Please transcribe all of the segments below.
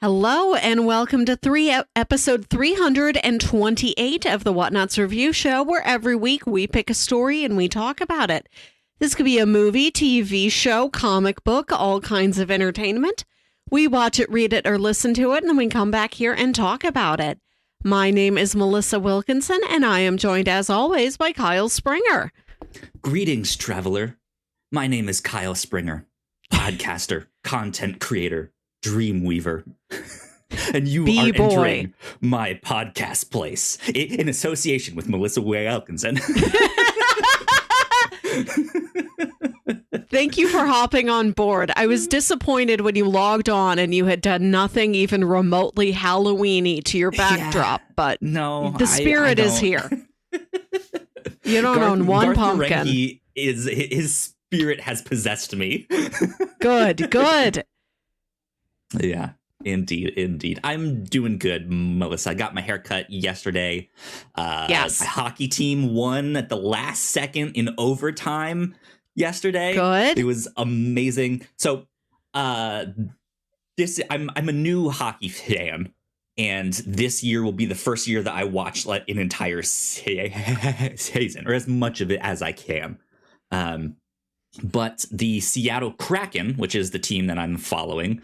Hello and welcome to episode 328 of the Whatnauts review show, where every week we pick a story and we talk about it. This could be a movie, TV show, comic book, all kinds of entertainment. We watch it, read it, or listen to it, and then we come back here and talk about it. My name is Melissa Wilkinson, and I am joined, as always, by Kyle Springer. Greetings, traveler. My name is Kyle Springer, podcaster, content creator, dream weaver. And you are entering my podcast place in association with Melissa Wilkinson. Thank you for hopping on board. I was disappointed when you logged on and you had done nothing even remotely Halloween-y to your backdrop, but no, the spirit is here. You don't own one Garth pumpkin. Marenghi his spirit has possessed me. Good. Yeah, indeed. I'm doing good, Melissa. I got my hair cut yesterday. Yes. My hockey team won at the last second in overtime yesterday. Good. It was amazing. So, I'm a new hockey fan, and this year will be the first year that I watched like an entire season, or as much of it as I can. But the Seattle Kraken, which is the team that I'm following,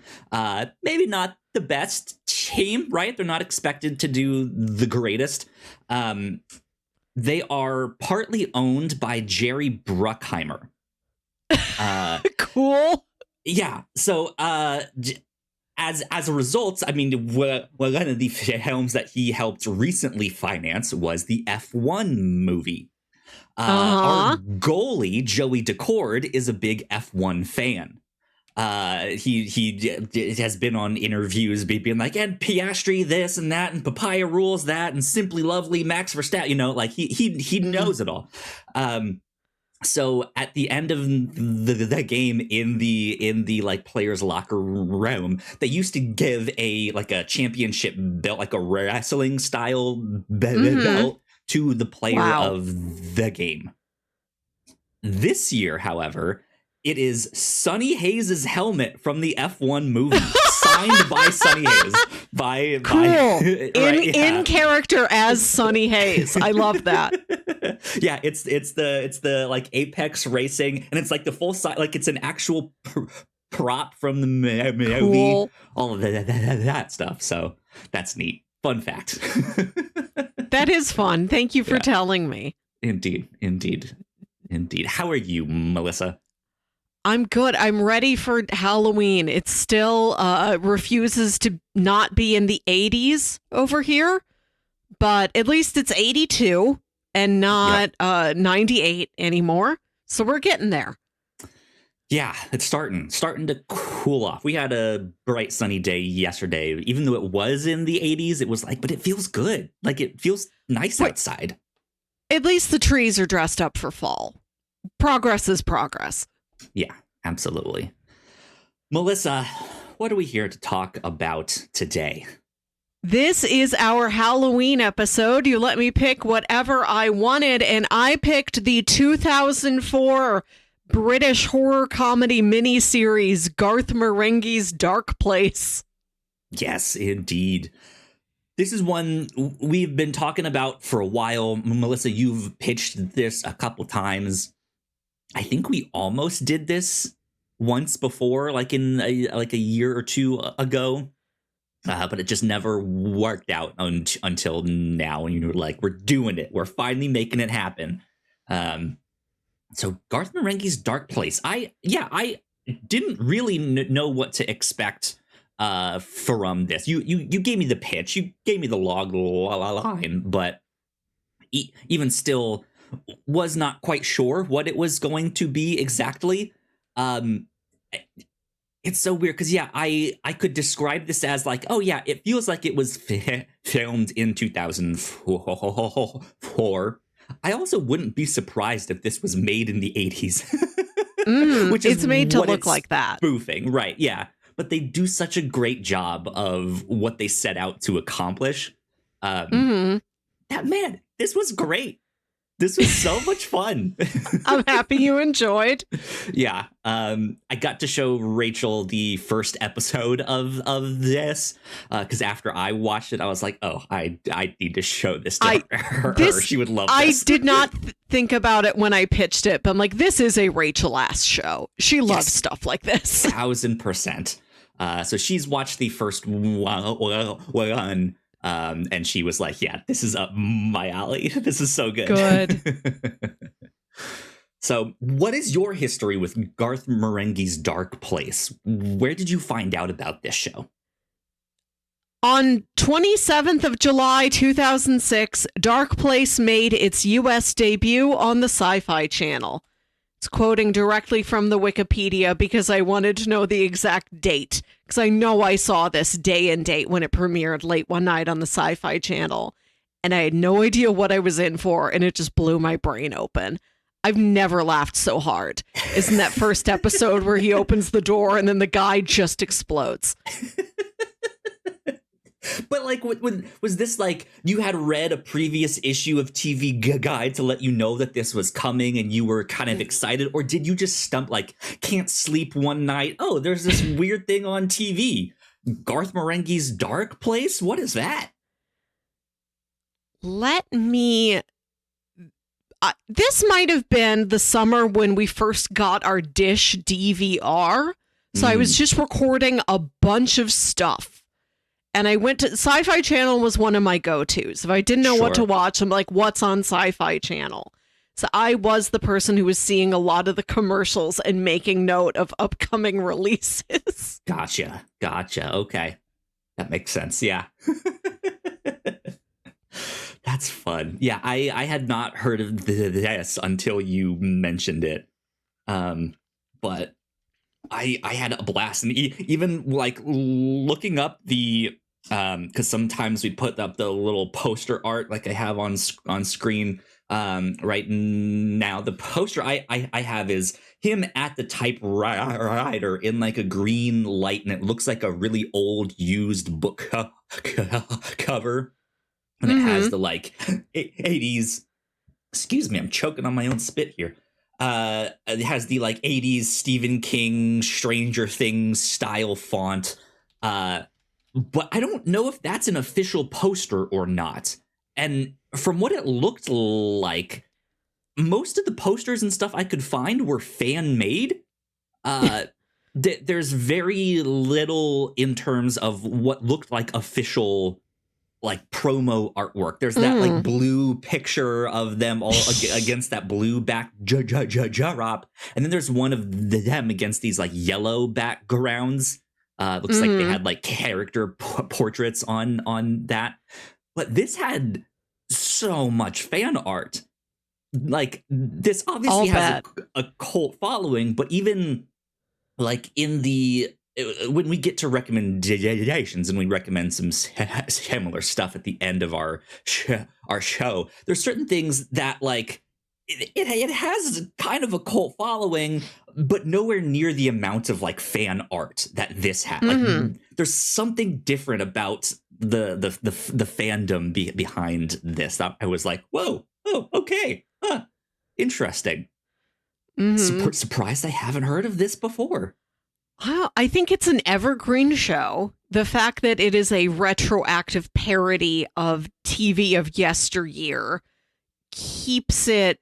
maybe not the best team, right? They're not expected to do the greatest. They are partly owned by Jerry Bruckheimer. Cool. Yeah. So as a result, I mean, one of the films that he helped recently finance was the F1 movie. Our goalie, Joey Decord, is a big F1 fan. He has been on interviews being like, and Piastri this and that, and Papaya rules that, and Simply Lovely, Max Verstappen, like he knows it all. So at the end of the game in the like players' locker room, they used to give a championship belt, like a wrestling style belt, to the player of the game. This year, however, it is Sonny Hayes' helmet from the F1 movie, signed by Sonny Hayes. In character as Sonny Hayes. I love that. Yeah, it's the like Apex Racing, and it's like the full size, like it's an actual prop from the movie. Cool. All of that stuff. So that's neat. Fun fact. That is fun. Thank you for telling me. Indeed. How are you, Melissa? I'm good. I'm ready for Halloween. It still refuses to not be in the 80s over here, but at least it's 82 and not 98 anymore. So we're getting there. Yeah, it's starting to cool off. We had a bright sunny day yesterday. Even though it was in the 80s, it was like, but it feels good. Like it feels nice outside. At least the trees are dressed up for fall. Progress is progress. Yeah, absolutely. Melissa, what are we here to talk about today? This is our Halloween episode. You let me pick whatever I wanted, and I picked the 2004 British horror comedy miniseries Garth Marenghi's Darkplace. Yes, indeed. This is one we've been talking about for a while. Melissa, you've pitched this a couple times. I think we almost did this once before, like in a year or two ago. But it just never worked out until now. And you were like, we're doing it. We're finally making it happen. So Garth Marenghi's Darkplace. I didn't really know what to expect from this. You gave me the pitch. You gave me the log line, but even still was not quite sure what it was going to be exactly. It's so weird because I could describe this as like, oh yeah, it feels like it was filmed in 2004. I also wouldn't be surprised if this was made in the 80s. Which is it's made to look like that. Spoofing, right, yeah. But they do such a great job of what they set out to accomplish. That man, this was great. This was so much fun. I'm happy you enjoyed. Yeah. I got to show Rachel the first episode of this because after I watched it, I was like, oh, I need to show this to her. She would love this. I did not think about it when I pitched it, but I'm like, this is a Rachel ass show. She loves stuff like this. 1000%. So she's watched the first one. And she was like, yeah, this is up my alley. This is so good. Good. So what is your history with Garth Marenghi's Darkplace? Where did you find out about this show? On 27th of July, 2006, Darkplace made its U.S. debut on the Sci-Fi Channel. It's quoting directly from the Wikipedia because I wanted to know the exact date. Because I know I saw this day and date when it premiered late one night on the Sci-Fi Channel. And I had no idea what I was in for, and it just blew my brain open. I've never laughed so hard. Isn't that first episode where he opens the door and then the guy just explodes? But like, was this like you had read a previous issue of TV Guide to let you know that this was coming and you were kind of excited? Or did you just can't sleep one night? Oh, there's this weird thing on TV. Garth Marenghi's Darkplace? What is that? This might have been the summer when we first got our Dish DVR. So I was just recording a bunch of stuff. And I went to Sci-Fi Channel was one of my go-tos. If I didn't know what to watch, I'm like, what's on Sci-Fi Channel? So I was the person who was seeing a lot of the commercials and making note of upcoming releases. Gotcha. Okay. That makes sense. Yeah. That's fun. Yeah, I had not heard of this until you mentioned it. But I had a blast. And even like looking up the because sometimes we put up the little poster art like I have on screen right now. The poster I have is him at the typewriter in like a green light, and it looks like a really old used book cover, and it has the like 80s. Excuse me, I'm choking on my own spit here. It has the like 80s Stephen King Stranger Things style font. But I don't know if that's an official poster or not. And from what it looked like, most of the posters and stuff I could find were fan made. There's very little in terms of what looked like official like promo artwork. There's that like blue picture of them all against that blue backdrop, and then there's one of them against these like yellow backgrounds. Looks like they had like character portraits on that, but this had so much fan art. Like this obviously has a cult following, but even like in the when we get to recommendations and we recommend some similar stuff at the end of our show, there's certain things that like it has kind of a cult following, but nowhere near the amount of like fan art that this had. Like there's something different about the fandom behind this. I was like, whoa, oh, okay, interesting. Surprised I haven't heard of this before. Wow, I think it's an evergreen show. The fact that it is a retroactive parody of TV of yesteryear keeps it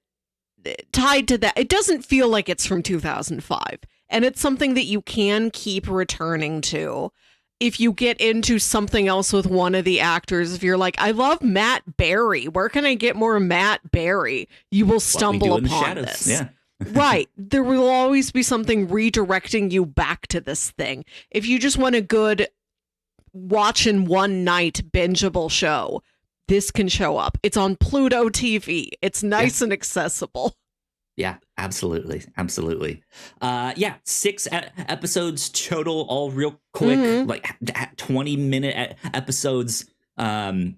tied to that. It doesn't feel like it's from 2005. And it's something that you can keep returning to. If you get into something else with one of the actors, if you're like, I love Matt Berry, where can I get more Matt Berry? You will stumble upon this. Yeah. Right. There will always be something redirecting you back to this thing. If you just want a good watch in one night bingeable show, this can show up. It's on Pluto TV. It's nice and accessible. Yeah, absolutely. 6 episodes total, all real quick, like 20-minute episodes. So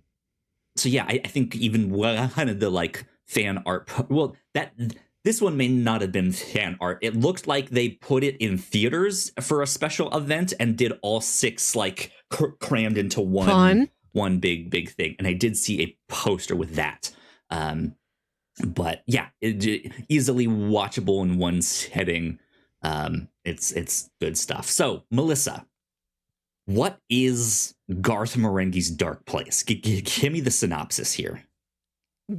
yeah, I think even one of the like fan art, this one may not have been fan art. It looked like they put it in theaters for a special event and did all 6 like crammed into one big thing. And I did see a poster with that. But yeah, easily watchable in one sitting. It's good stuff. So, Melissa, what is Garth Marenghi's Darkplace? Give me the synopsis here.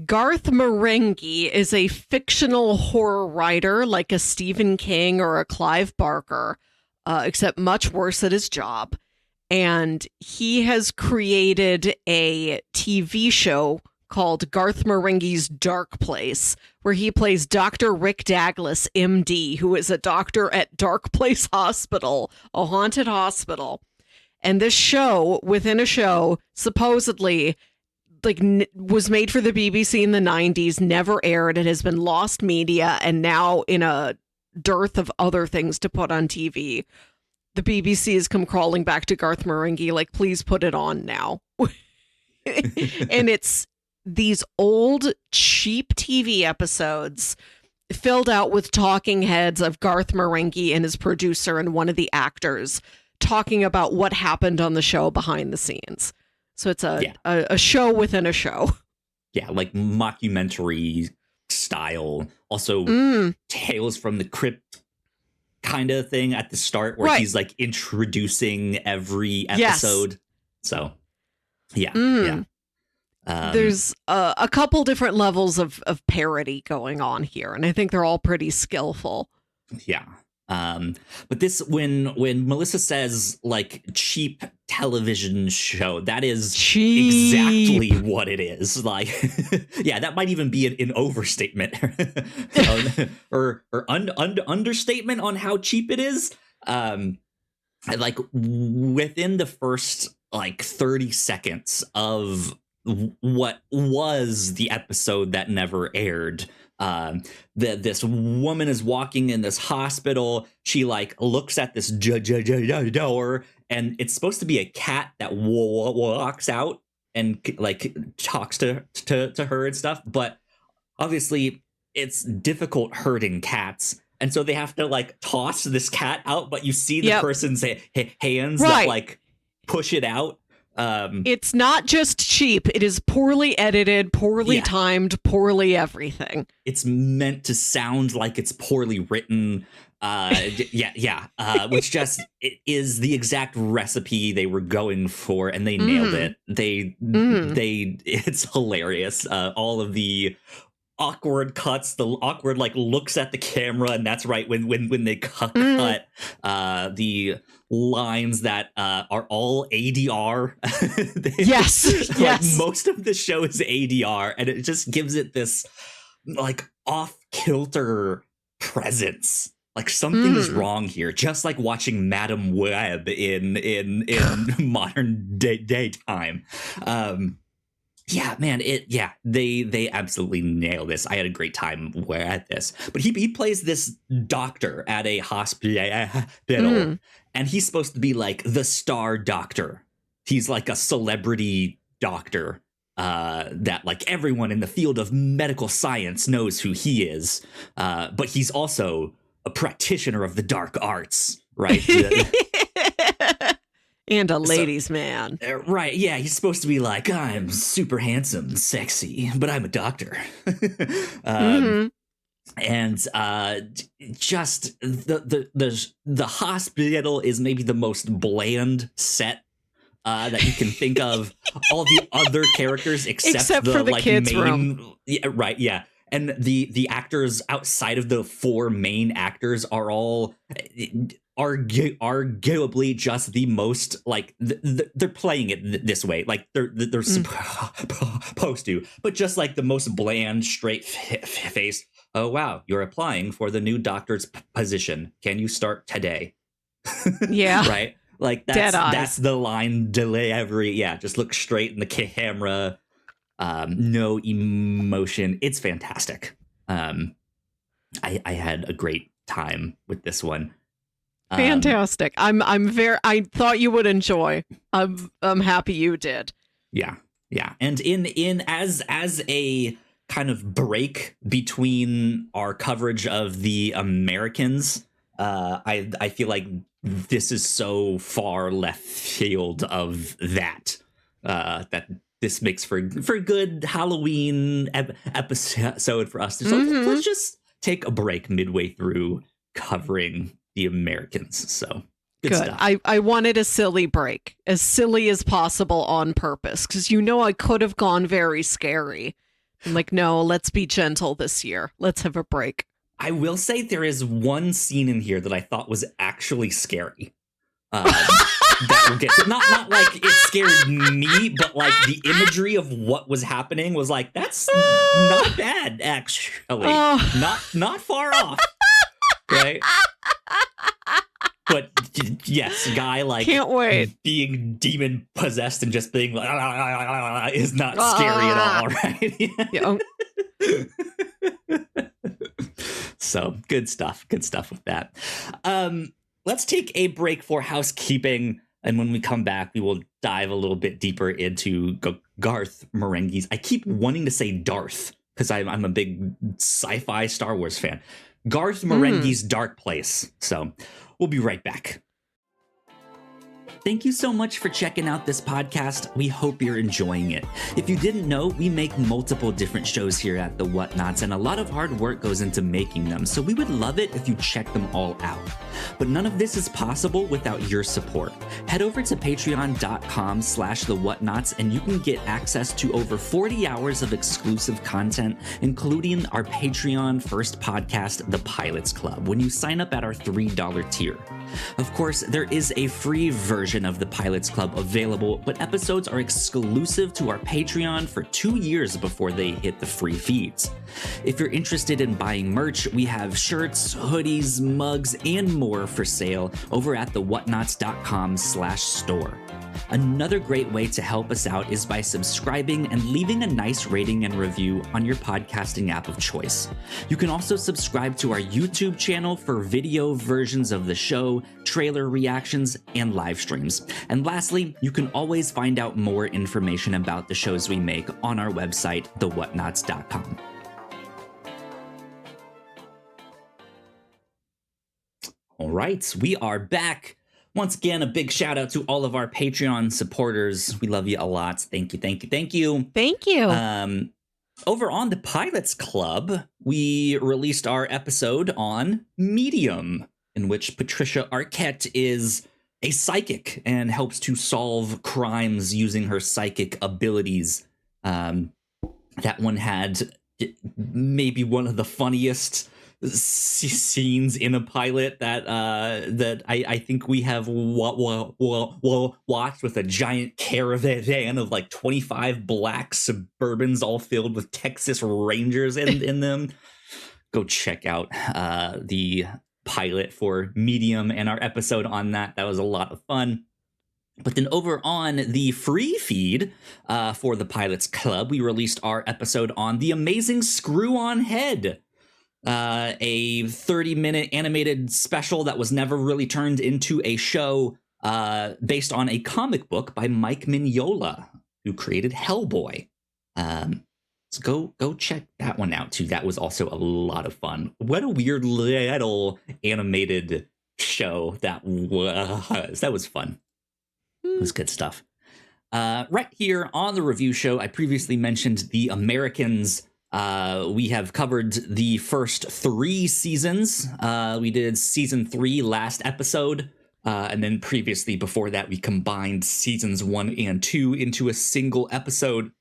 Garth Marenghi is a fictional horror writer like a Stephen King or a Clive Barker, except much worse at his job. And he has created a TV show called Garth Marenghi's Darkplace, where he plays Dr. Rick Douglas, MD, who is a doctor at Darkplace Hospital, a haunted hospital. And this show, within a show, supposedly was made for the BBC in the 90s, never aired. It has been lost media, and now in a dearth of other things to put on TV, the BBC has come crawling back to Garth Marenghi, like, please put it on now. And it's these old, cheap TV episodes filled out with talking heads of Garth Marenghi and his producer and one of the actors talking about what happened on the show behind the scenes. So it's a show within a show. Yeah, like mockumentary style. Also, Tales from the Crypt kind of thing at the start, where he's like introducing every episode. Yes. So, yeah. There's a couple different levels of parody going on here, and I think they're all pretty skillful. Yeah. But this, when Melissa says like cheap television show, that is exactly what it is. Like, yeah, that might even be an overstatement or understatement on how cheap it is. Like within the first like 30 seconds of what was the episode that never aired, this woman is walking in this hospital. She like looks at this door, and it's supposed to be a cat that walks out and like talks to her and stuff. But obviously, it's difficult herding cats, and so they have to like toss this cat out. But you see the person's hands that like push it out. It's not just cheap. It is poorly edited, poorly timed, poorly everything. It's meant to sound like it's poorly written. Which just it is the exact recipe they were going for, and they nailed it. They it's hilarious. All of the awkward cuts, the awkward like looks at the camera, and that's right when they cut the lines that are all ADR. Yes. Most of the show is ADR, and it just gives it this like off kilter presence. Like something is wrong here, just like watching Madam Web in modern daytime. Yeah, man, they absolutely nail this. I had a great time at this. But he plays this doctor at a hospital, and he's supposed to be like the star doctor. He's like a celebrity doctor that like everyone in the field of medical science knows who he is. But he's also a practitioner of the dark arts, right? And a ladies' man. Right, yeah, he's supposed to be like, I'm super handsome and sexy, but I'm a doctor. And just the hospital is maybe the most bland set that you can think of. All the other characters except the, for the like kids' main room. Yeah, right, yeah. And the actors outside of the four main actors are all arguably just the most like they're playing it this way, like they're supposed to, but just like the most bland, straight face. Oh wow, you're applying for the new doctor's position. Can you start today? Yeah. Right. Like that's the line delivery. Yeah, just look straight in the camera. No emotion. It's fantastic. I had a great time with this one. Fantastic. I thought you would enjoy. I'm happy you did. Yeah. And in as a kind of break between our coverage of the Americans, I feel like this is so far left field of that this makes for good Halloween episode for us. So let's just take a break midway through covering the Americans. So good stuff. I wanted a silly break, as silly as possible on purpose, because I could have gone very scary. I'm like, no, let's be gentle this year. Let's have a break. I will say there is one scene in here that I thought was actually scary. That we'll get to. Not like it scared me, but like the imagery of what was happening was like, that's not bad, actually. Not far off. Right? But yes, guy like can't wait. Being demon possessed and just being like is not scary at all, right? So good stuff with that. Let's take a break for housekeeping, and when we come back, we will dive a little bit deeper into Garth Marenghi's. I keep wanting to say Darth because I'm a big sci-fi Star Wars fan. Garth Marenghi's Darkplace. So we'll be right back. Thank you so much for checking out this podcast. We hope you're enjoying it. If you didn't know, we make multiple different shows here at the Whatnauts, and a lot of hard work goes into making them, so we would love it if you check them all out. But none of this is possible without your support. Head over to patreon.com/thewhatnauts and you can get access to over 40 hours of exclusive content, including our Patreon first podcast, The Pilots Club, when you sign up at our $3 tier. Of course, there is a free version of the Pilots Club available, but episodes are exclusive to our Patreon for 2 years before they hit the free feeds. If you're interested in buying merch, we have shirts, hoodies, mugs, and more for sale over at thewhatnauts.com/store. Another great way to help us out is by subscribing and leaving a nice rating and review on your podcasting app of choice. You can also subscribe to our YouTube channel for video versions of the show, trailer reactions, and live streams. And lastly, you can always find out more information about the shows we make on our website, thewhatnauts.com. All right, we are back. Once again, a big shout out to all of our Patreon supporters. We love you a lot. Thank you. Thank you. Over on the Pilots Club, we released our episode on Medium, in which Patricia Arquette is a psychic and helps to solve crimes using her psychic abilities. That one had maybe one of the funniest scenes in a pilot that I think we have watched, with a giant caravan of like 25 black Suburbans all filled with Texas Rangers in them. Go check out the pilot for Medium and our episode on that. That was a lot of fun. But then over on the free feed for the Pilots Club, we released our episode on The Amazing Screw-On Head. A 30-minute animated special that was never really turned into a show, based on a comic book by Mike Mignola, who created Hellboy. So go check that one out too. That was also a lot of fun. What a weird little animated show that was. That was fun. It was good stuff. Right here on the review show, I previously mentioned The Americans. We have covered the first 3 seasons. We did season 3 last episode. And then previously before that, we combined seasons 1 and 2 into a single episode.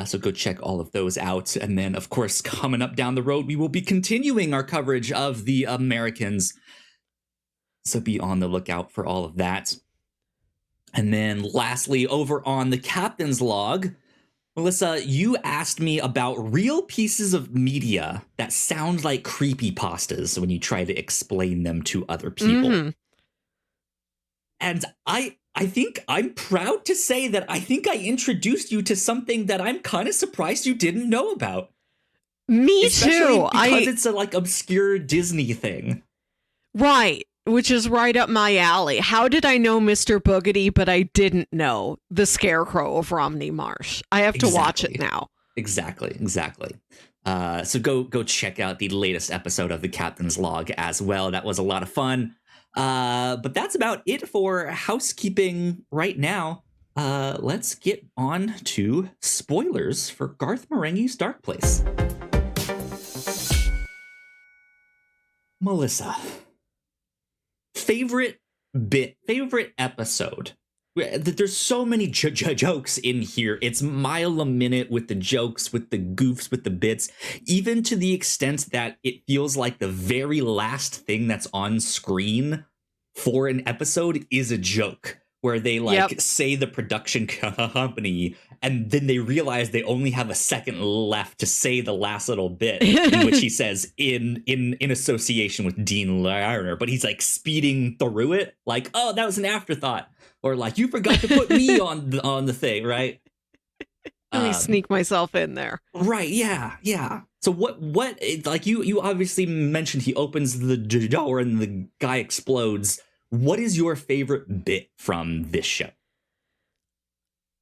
So go check all of those out. And then, of course, coming up down the road, we will be continuing our coverage of The Americans. So be on the lookout for all of that. And then lastly, over on the Captain's Log, Melissa, you asked me about real pieces of media that sound like creepypastas when you try to explain them to other people. Mm-hmm. And I think I'm proud to say that I think I introduced you to something that I'm kind of surprised you didn't know about. Me Especially too. Because it's a like obscure Disney thing. Right. Which is right up my alley. How did I know Mr. Boogedy, but I didn't know the Scarecrow of Romney Marsh? I have to watch it now. Exactly. So go check out the latest episode of the Captain's Log as well. That was a lot of fun. But that's about it for housekeeping right now. let's get on to spoilers for Garth Marenghi's Darkplace. Melissa, favorite episode? There's so many jokes in here. It's mile a minute with the jokes, with the goofs, with the bits, even to the extent that it feels like the very last thing that's on screen for an episode is a joke, where they say the production company and then they realize they only have a second left to say the last little bit, in which he says in association with Dean Lerner, but he's like speeding through it like, oh, that was an afterthought, or like, you forgot to put me on the thing, right? Let me sneak myself in there. Right, yeah. So what like you obviously mentioned he opens the door and the guy explodes. What is your favorite bit from this show?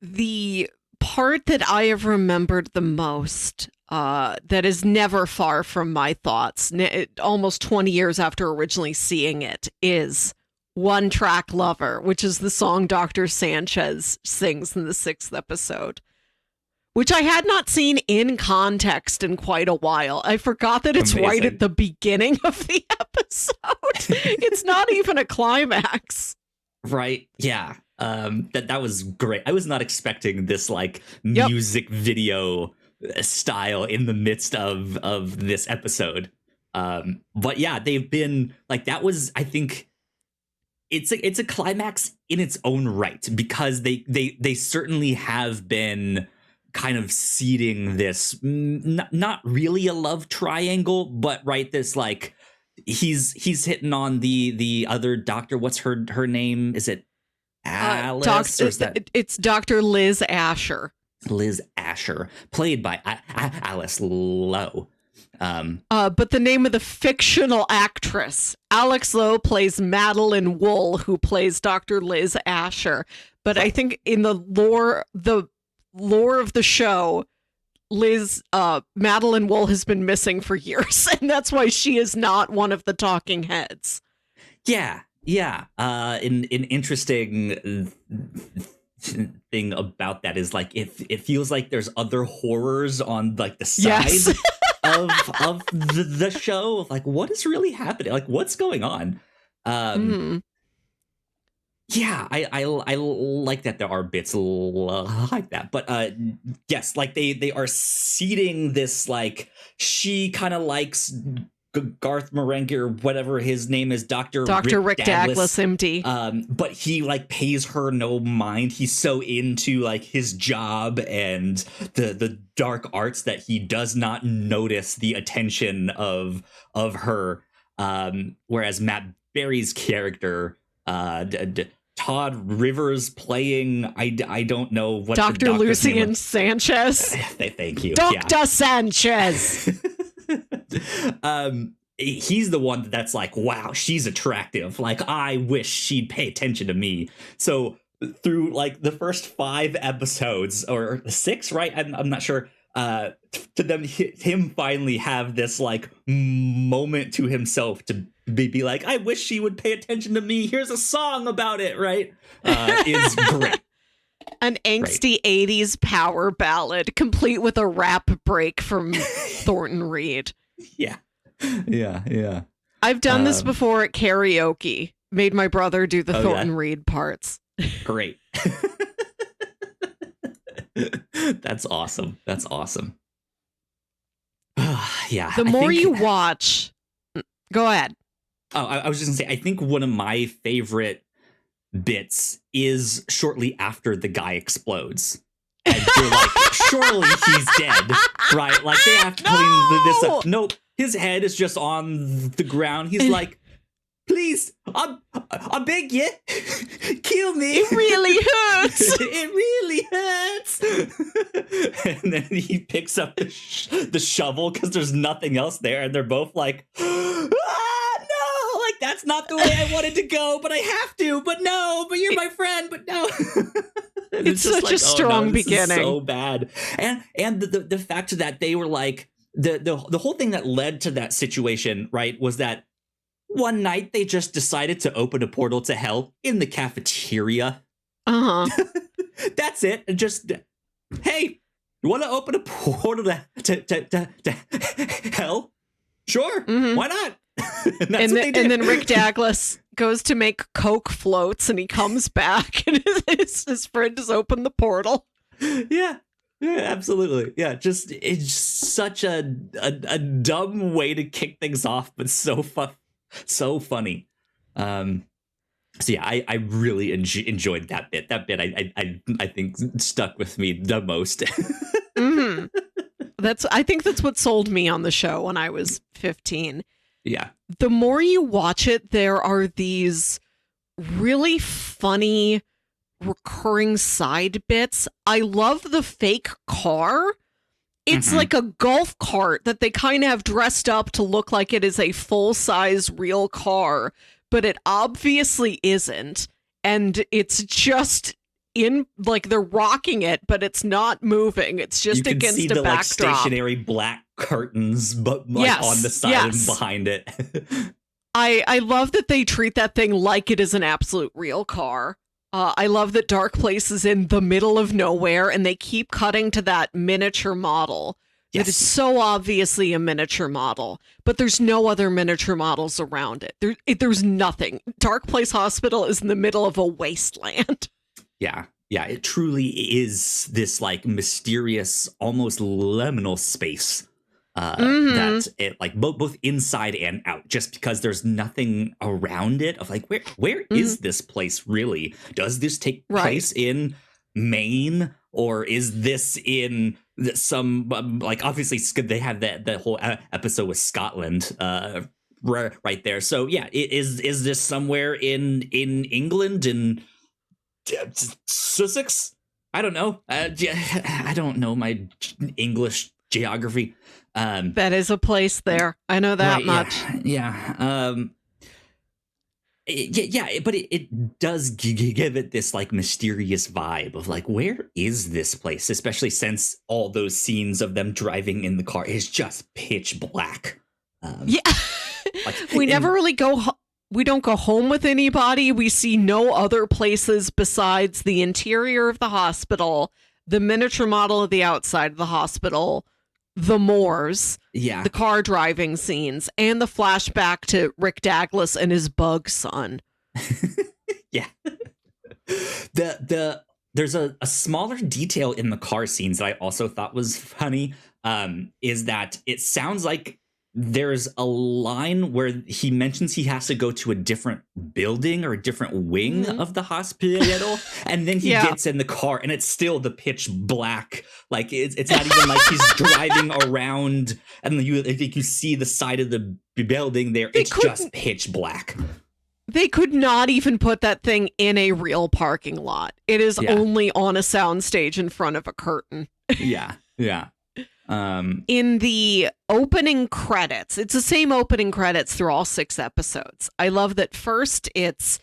The part that I have remembered the most, that is never far from my thoughts, almost 20 years after originally seeing it, is One Track Lover, which is the song Dr. Sanchez sings in the 6th episode, which I had not seen in context in quite a while. I forgot that it's right at the beginning of the episode. It's not even a climax. Right. Yeah. That was great. I was not expecting this like music video style in the midst of this episode. But yeah, they've been like, that was, I think it's a climax in its own right, because they certainly have been kind of seeding this, not really a love triangle, but right, this like he's hitting on the other doctor. What's her name? Is it Alice? It's Dr. Liz Asher. Liz Asher, played by Alice Lowe. But the name of the fictional actress, Alex Lowe, plays Madeline Wool, who plays Dr. Liz Asher. But I think in the lore of the show, Madeline Wool has been missing for years, and that's why she is not one of the talking heads. Yeah. An interesting thing about that is like it feels like there's other horrors on like the side of the show. Like, what is really happening? Like, what's going on? Yeah, I like that there are bits like that, but yes, like they are seeding this, like, she kind of likes Garth Marenghi or whatever his name is, Dr. Rick Douglas, MD. But he like pays her no mind. He's so into like his job and the dark arts that he does not notice the attention of her. Whereas Matt Berry's character, Todd Rivers playing, I don't know what Dr. Lucian Sanchez. Thank you, Dr. Sanchez. He's the one that's like, wow, she's attractive. Like, I wish she'd pay attention to me. So through like the first 5 episodes, or 6, right? I'm not sure. To them, him finally have this like moment to himself to be like, I wish she would pay attention to me. Here's a song about it, right? Is great. An angsty 80s power ballad, complete with a rap break from Thornton Reed. Yeah. I've done this before at karaoke. Made my brother do the Thornton Reed parts. Great. That's awesome. Yeah. The more you watch, go ahead. Oh, I was just gonna say, I think one of my favorite bits is shortly after the guy explodes. And you're like, surely he's dead, right? Like, they have to clean this up. Nope, his head is just on the ground. He's like, please, I beg you, kill me. It really hurts. It really hurts. And then he picks up the shovel because there's nothing else there, and they're both like, no, like, that's not the way I wanted to go, but I have to. But no, but you're my friend. But no. It's such like, a strong beginning. So bad, and the fact that they were like the whole thing that led to that situation, right, was that one night they just decided to open a portal to hell in the cafeteria. That's it. And just, hey, you want to open a portal to hell? Sure. Mhm. Why not? And that's what they did. And then Rick Douglas goes to make Coke floats, and he comes back, and his friend has opened the portal. Yeah, absolutely. Yeah, just it's such a dumb way to kick things off, but so funny. So yeah, I really enjoyed that bit. That bit I think stuck with me the most. Mm-hmm. I think that's what sold me on the show when I was 15. Yeah. The more you watch it, there are these really funny recurring side bits. I love the fake car. It's like a golf cart that they kind of have dressed up to look like it is a full-size real car, but it obviously isn't. And it's just in, like, they're rocking it, but it's not moving. It's just against a backdrop. You can see the like stationary black curtains, but like on the side and behind it. I love that they treat that thing like it is an absolute real car. I love that Darkplace is in the middle of nowhere, and they keep cutting to that miniature model. Yes. It is so obviously a miniature model, but there's no other miniature models around it. There's nothing. Darkplace Hospital is in the middle of a wasteland. Yeah, it truly is this like mysterious, almost liminal space that it like both inside and out, just because there's nothing around it of like where is this place really? Does this take place in Maine, or is this in some like obviously they have that whole episode with Scotland right there. So yeah, is this somewhere in England, in Sussex? I don't know. I don't know my English geography. That is a place there. I know that much. Yeah. But it does give it this like mysterious vibe of like, where is this place? Especially since all those scenes of them driving in the car is just pitch black. We never really we don't go home with anybody. We see no other places besides the interior of the hospital, the miniature model of the outside of the hospital, the moors, the car driving scenes, and the flashback to Rick Douglas and his bug son. Yeah. There's a smaller detail in the car scenes that I also thought was funny, is that it sounds like there's a line where he mentions he has to go to a different building or a different wing of the hospital, and then he gets in the car and it's still the pitch black. Like it's not even like he's driving around and I think you see the side of the building there. It's just pitch black. They could not even put that thing in a real parking lot. It is only on a soundstage in front of a curtain. Yeah. In the opening credits, it's the same opening credits through all 6 episodes. I love that first it's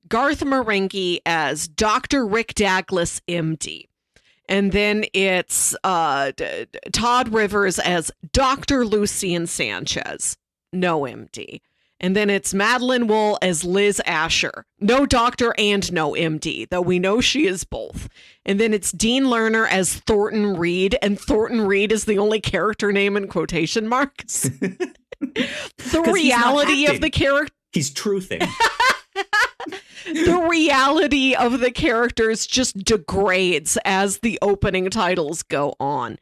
Garth Marenghi as Dr. Rick Douglas, MD. And then it's Todd Rivers as Dr. Lucien Sanchez, no MD. And then it's Madeline Wool as Liz Asher. No doctor and no MD, though we know she is both. And then it's Dean Lerner as Thornton Reed, and Thornton Reed is the only character name in quotation marks. The reality of the character. He's truthing. The reality of the characters just degrades as the opening titles go on.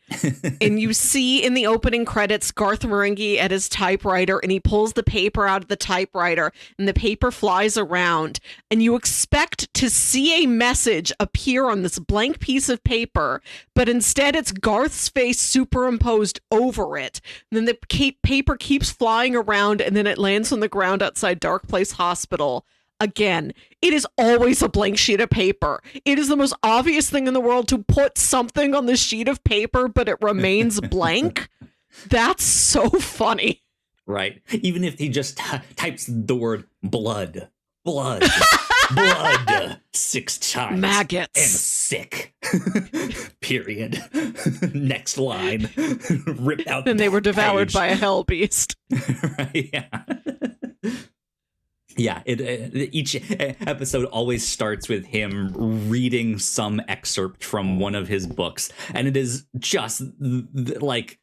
And you see in the opening credits Garth Marenghi at his typewriter, and he pulls the paper out of the typewriter and the paper flies around, and you expect to see a message appear on this blank piece of paper, but instead it's Garth's face superimposed over it. And then the paper keeps flying around, and then it lands on the ground outside Darkplace Hospital. Again, it is always a blank sheet of paper. It is the most obvious thing in the world to put something on the sheet of paper, but it remains blank. That's so funny. Right. Even if he just types the word blood 6 times. Maggots. And sick. Period. Next line. Ripped out. Then they were devoured by a hell beast. Right, yeah. Yeah, each episode always starts with him reading some excerpt from one of his books, and it is just like,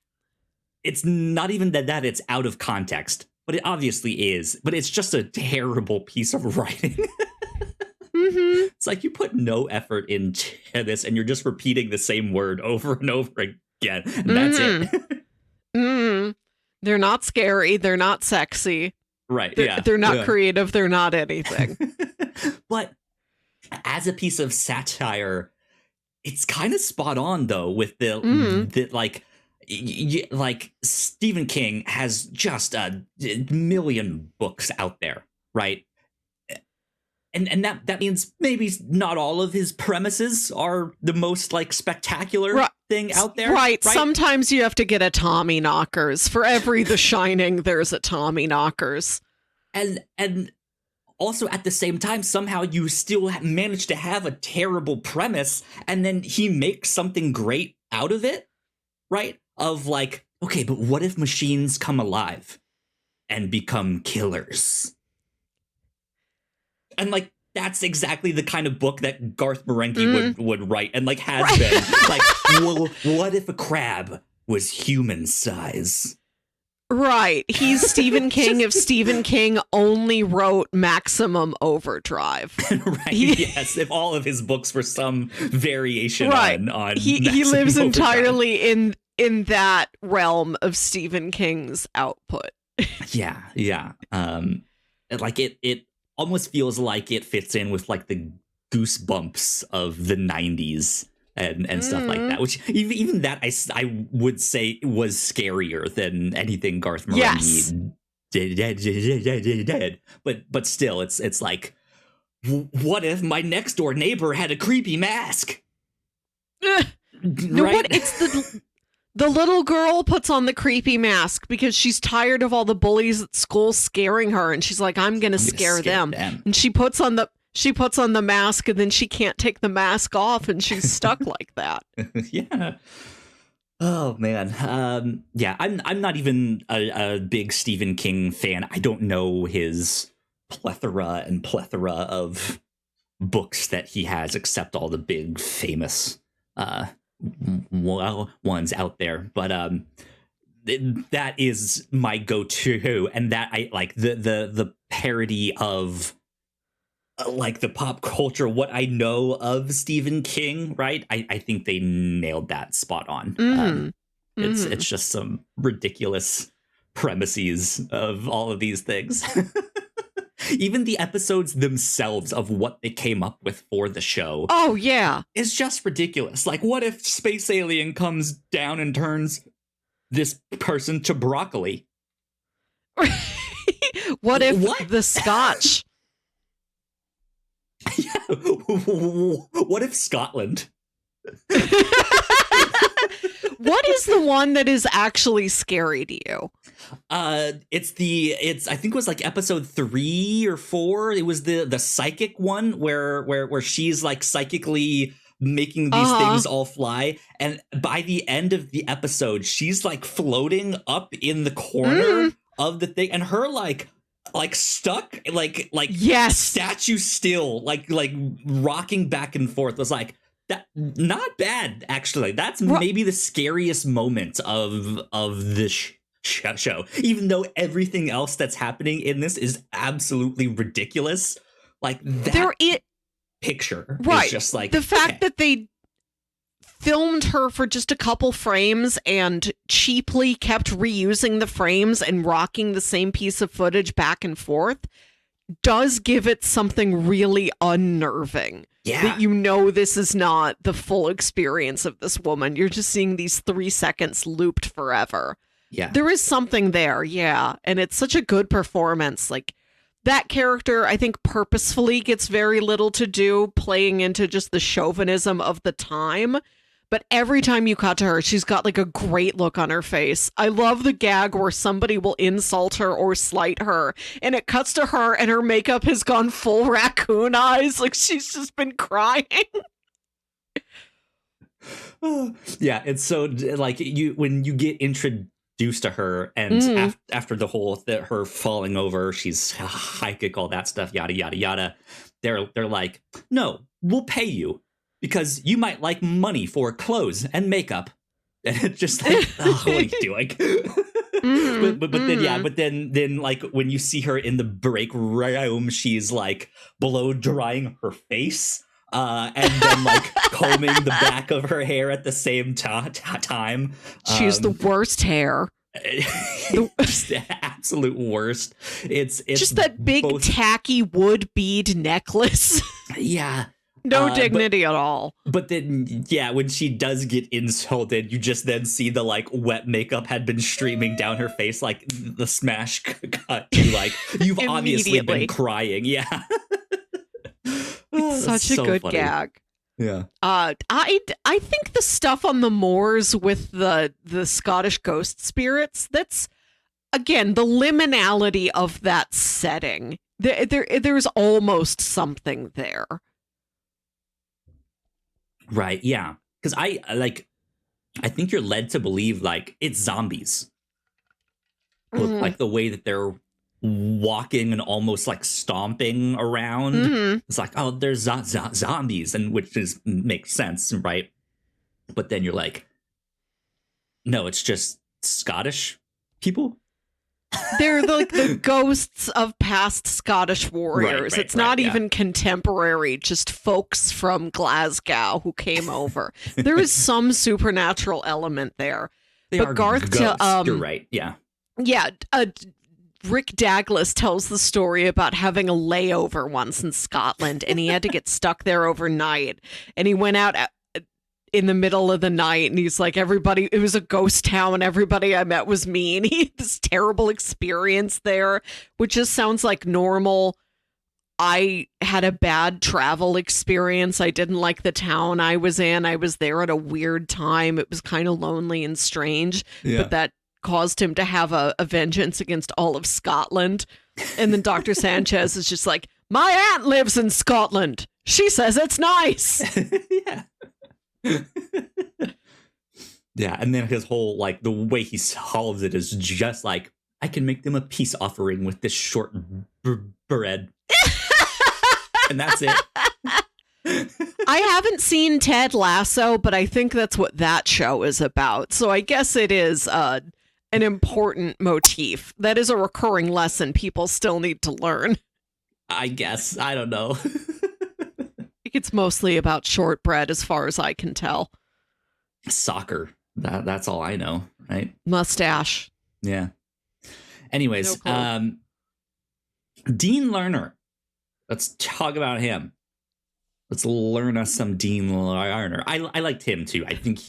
it's not even that it's out of context, but it obviously is. But it's just a terrible piece of writing. Mm-hmm. It's like you put no effort into this, and you're just repeating the same word over and over again, and that's it. They're not scary. They're not sexy. Right. They're not creative. They're not anything. But as a piece of satire, it's kind of spot on, though, with the like Stephen King has just a million books out there, right? And that means maybe not all of his premises are the most like spectacular thing out there. Right. Sometimes you have to get a Tommy Knockers. For every The Shining, there's a Tommy Knockers. And also at the same time, somehow you still manage to have a terrible premise, and then he makes something great out of it, right? Of like, okay, but what if machines come alive and become killers? And like, that's exactly the kind of book that Garth Marenghi would write, and like has been. Like, well, what if a crab was human size? Right. He's Stephen King if Stephen King only wrote Maximum Overdrive. Right. Yes. If all of his books were some variation on he lives Overdrive. Entirely in that realm of Stephen King's output. Yeah. Like it almost feels like it fits in with like the Goosebumps of the 90s and stuff like that, which even that I would say was scarier than anything Garth Marenghi did. But still, it's like, what if my next door neighbor had a creepy mask? No, what? It's the little girl puts on the creepy mask because she's tired of all the bullies at school scaring her, and she's like, I'm gonna scare them. And she puts on the mask, and then she can't take the mask off, and she's stuck like that. Yeah. Oh man. Yeah. I'm not even a big Stephen King fan. I don't know his plethora of books that he has, except all the big famous ones out there. But that is my go-to, and that I like the parody of like the pop culture, what I know of Stephen King, right? I think they nailed that spot on. It's just some ridiculous premises of all of these things. Even the episodes themselves of what they came up with for the show. Oh, yeah. Is just ridiculous. Like, what if space alien comes down and turns this person to broccoli? What if the Scotch? Yeah. What if Scotland? What is the one that is actually scary to you? It's I think it was like episode 3 or 4. It was the psychic one where she's like psychically making these things all fly, and by the end of the episode she's like floating up in the corner of the thing, and her like stuck like yes, statue still like rocking back and forth. Was like, that not bad, actually. That's maybe the scariest moment of this show, even though everything else that's happening in this is absolutely ridiculous. Like that picture is just like the fact that they filmed her for just a couple frames and cheaply kept reusing the frames and rocking the same piece of footage back and forth does give it something really unnerving. Yeah. That you know this is not the full experience of this woman. You're just seeing these 3 seconds looped forever. Yeah. There is something there, yeah. And it's such a good performance. Like, that character, I think, purposefully gets very little to do, playing into just the chauvinism of the time. But every time you cut to her, she's got like a great look on her face. I love the gag where somebody will insult her or slight her, and it cuts to her and her makeup has gone full raccoon eyes. Like she's just been crying. Yeah, it's so like when you get introduced introduced to her, and after the whole her falling over, she's psychic, all that stuff, yada yada yada. They're like, no, we'll pay you because you might like money for clothes and makeup. And it's just like, oh, what are you doing? But then like when you see her in the break room, she's like blow drying her face. And then like combing the back of her hair at the same time. She's the worst hair. Just the absolute worst. It's just that big tacky wood bead necklace. Yeah. No dignity at all. But then, yeah, when she does get insulted, you just then see the like wet makeup had been streaming down her face, like the smash cut to like, you've obviously been crying. Yeah. It's such a good gag. Yeah. I think the stuff on the moors with the Scottish ghost spirits, that's again the liminality of that setting. There's almost something there. Right, yeah. Because I think you're led to believe like it's zombies. Like the way that they're walking and almost like stomping around. It's like, oh, there's zombies, and which makes sense, right? But then you're like, no, it's just Scottish people. They're like the ghosts of past Scottish warriors. Right, it's not even contemporary, just folks from Glasgow who came over. There is some supernatural element there. But Garth, you're right. Yeah. Yeah. Rick Douglas tells the story about having a layover once in Scotland, and he had to get stuck there overnight. And he went out in the middle of the night, and he's like, everybody, it was a ghost town. Everybody I met was mean. He had this terrible experience there, which just sounds like normal. I had a bad travel experience. I didn't like the town I was in. I was there at a weird time. It was kind of lonely and strange, but that caused him to have a vengeance against all of Scotland. And then Dr. Sanchez is just like, my aunt lives in Scotland. She says it's nice. Yeah. Yeah, and then his whole, like, the way he solves it is just like, I can make them a peace offering with this short bread. And that's it. I haven't seen Ted Lasso, but I think that's what that show is about. So I guess it is an important motif. That is a recurring lesson people still need to learn. I guess. I don't know. I think it's mostly about shortbread as far as I can tell. Soccer. That's all I know, right? Mustache. Yeah. Anyways, Dean Lerner. Let's talk about him. Let's learn us some Dean Lerner. I liked him too. I think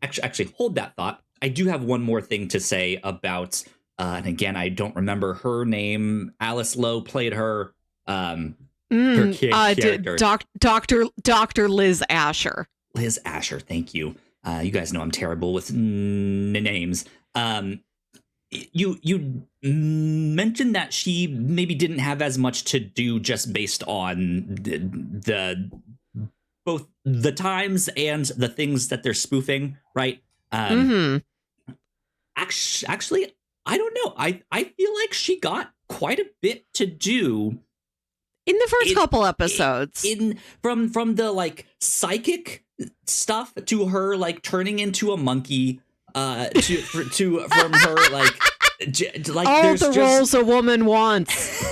actually hold that thought. I do have one more thing to say about, and again, I don't remember her name. Alice Lowe played her. Her character. Dr. Liz Asher. Liz Asher, thank you. You guys know I'm terrible with names. You mentioned that she maybe didn't have as much to do just based on the both the times and the things that they're spoofing, right? Actually, I don't know. I feel like she got quite a bit to do in the first couple episodes. From the like psychic stuff to her like turning into a monkey, to from her like all the roles a woman wants.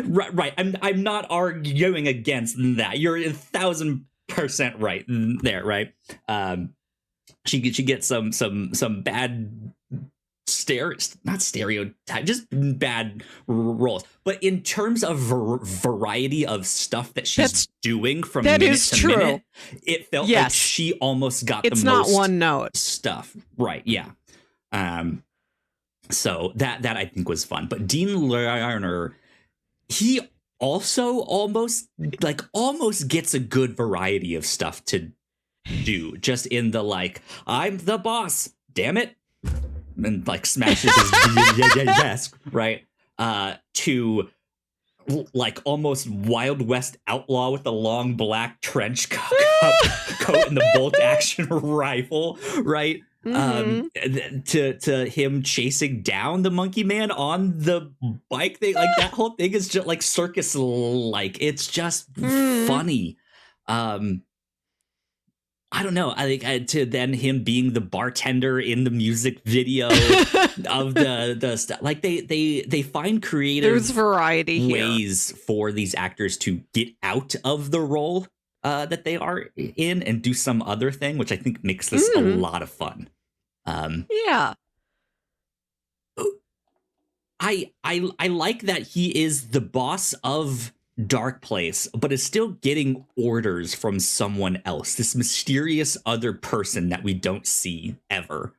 Right. I'm not arguing against that. You're 1,000% right there. Right. She gets some bad not stereotype, just bad roles. But in terms of variety of stuff that she's doing from minute to minute, it felt like she almost got the most. It's not one note stuff. Right. Yeah. So that I think was fun. But Dean Lerner, he also almost gets a good variety of stuff to do, just in the like, I'm the boss, damn it, and like smashes his desk, right? To like almost Wild West outlaw with the long black trench coat and the bolt action rifle, right? To him chasing down the monkey man on the bike thing, like that whole thing is just like circus like. It's just funny. I don't know. I think to then him being the bartender in the music video of the stuff. Like they find creative There's variety ways for these actors to get out of the role that they are in and do some other thing, which I think makes this a lot of fun. Yeah. I like that he is the boss of Darkplace, but is still getting orders from someone else. This mysterious other person that we don't see ever.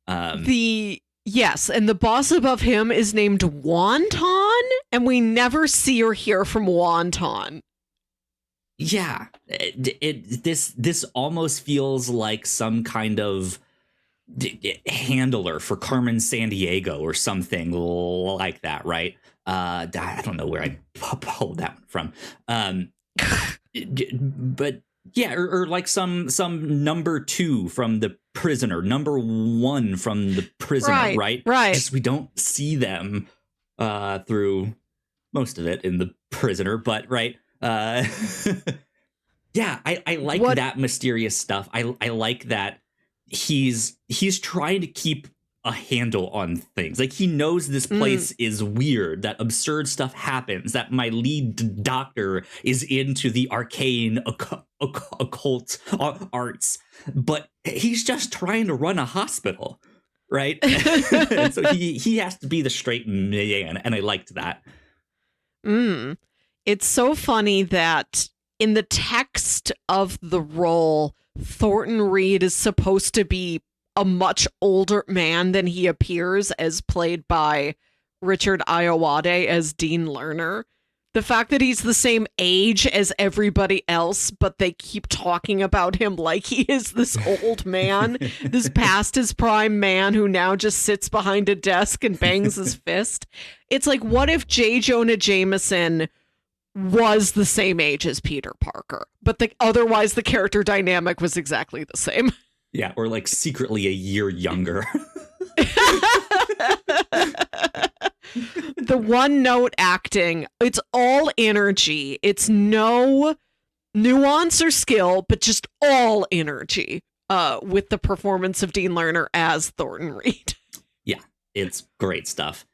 Yes, and the boss above him is named Wonton, and we never see or hear from Wonton. Yeah, this almost feels like some kind of handler for Carmen Sandiego or something like that, right? I don't know where I pulled that one from. But yeah, or like some number 2 from The Prisoner, number 1 from The Prisoner, right? Just we don't see them through most of it in The Prisoner, but right. Yeah, I like that mysterious stuff. I like that he's trying to keep a handle on things. Like he knows this place is weird, that absurd stuff happens, that my lead doctor is into the arcane occult arts, but he's just trying to run a hospital, right? And so he has to be the straight man, and I liked that. It's so funny that in the text of the role, Thornton Reed is supposed to be a much older man than he appears, as played by Richard Ayoade as Dean Lerner. The fact that he's the same age as everybody else, but they keep talking about him like he is this old man, this past his prime man who now just sits behind a desk and bangs his fist. It's like, what if J. Jonah Jameson was the same age as Peter Parker, but otherwise the character dynamic was exactly the same? Yeah, or like secretly a year younger. The one note acting, it's all energy. It's no nuance or skill, but just all energy with the performance of Dean Lerner as Thornton Reed. Yeah, it's great stuff.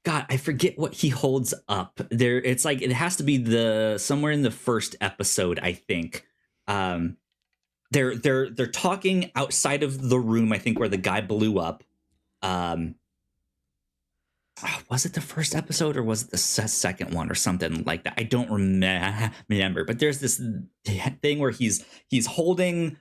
God, I forget what he holds up there. It's like, it has to be somewhere in the first episode, I think. They're talking outside of the room, I think, where the guy blew up. Was it the first episode or was it the second one or something like that? I don't remember. But there's this thing where he's holding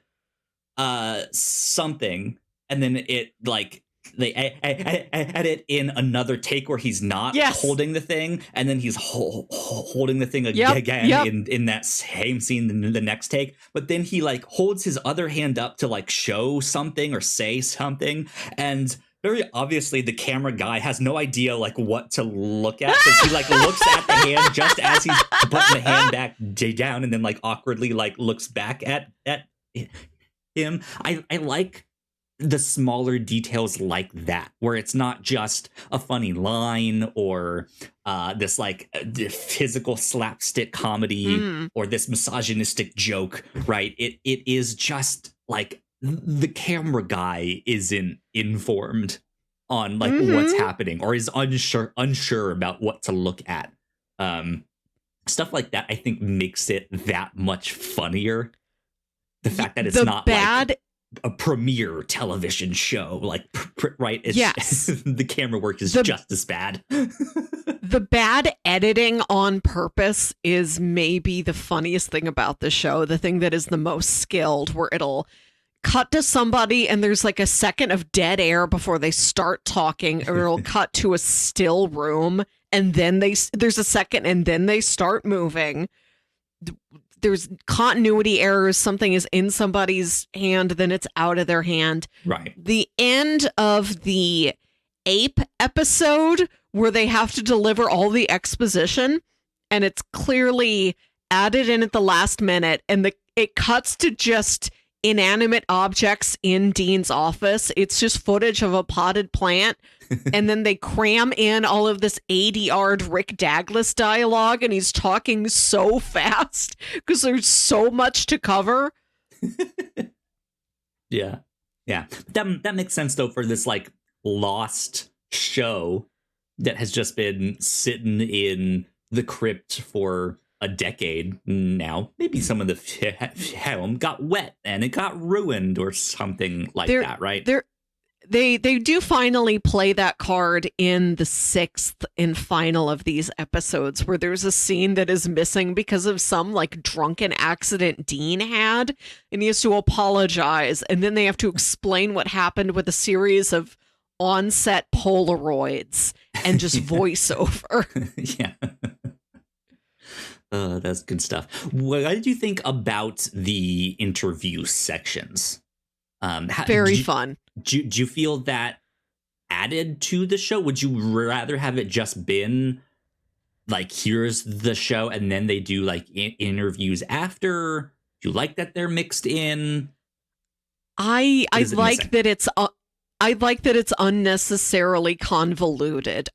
something, and then it like they edit in another take where he's not holding the thing, and then he's holding the thing again in that same scene in the next take. But then he like holds his other hand up to like show something or say something, and very obviously the camera guy has no idea like what to look at, because he like looks at the hand just as he's putting the hand back down, and then like awkwardly like looks back at him. I like the smaller details like that, where it's not just a funny line or this like physical slapstick comedy or this misogynistic joke, right? It is just like the camera guy isn't informed on like what's happening, or is unsure about what to look at. Stuff like that, I think, makes it that much funnier. The fact that it's not like a premiere television show, like right? It's the camera work is just as bad. The bad editing on purpose is maybe the funniest thing about the show. The thing that is the most skilled, where it'll cut to somebody and there's like a second of dead air before they start talking, or it'll cut to a still room and then there's a second and then they start moving. There's continuity errors. Something is in somebody's hand, then it's out of their hand. Right. The end of the ape episode where they have to deliver all the exposition, and it's clearly added in at the last minute, and it cuts to just inanimate objects in Dean's office. It's just footage of a potted plant, and then they cram in all of this ADR'd Rick Douglas dialogue, and he's talking so fast because there's so much to cover. Yeah. That makes sense though for this like lost show that has just been sitting in the crypt for a decade now. Maybe some of the film got wet and it got ruined or something like that, right? They do finally play that card in the 6th and final of these episodes, where there's a scene that is missing because of some like drunken accident Dean had, and he has to apologize, and then they have to explain what happened with a series of on-set Polaroids and just voiceover. Yeah. That's good stuff. What did you think about the interview sections? Very fun. Do you feel that added to the show? Would you rather have it just been like, here's the show and then they do like interviews after? Do you like that they're mixed in? I like that it's unnecessarily convoluted.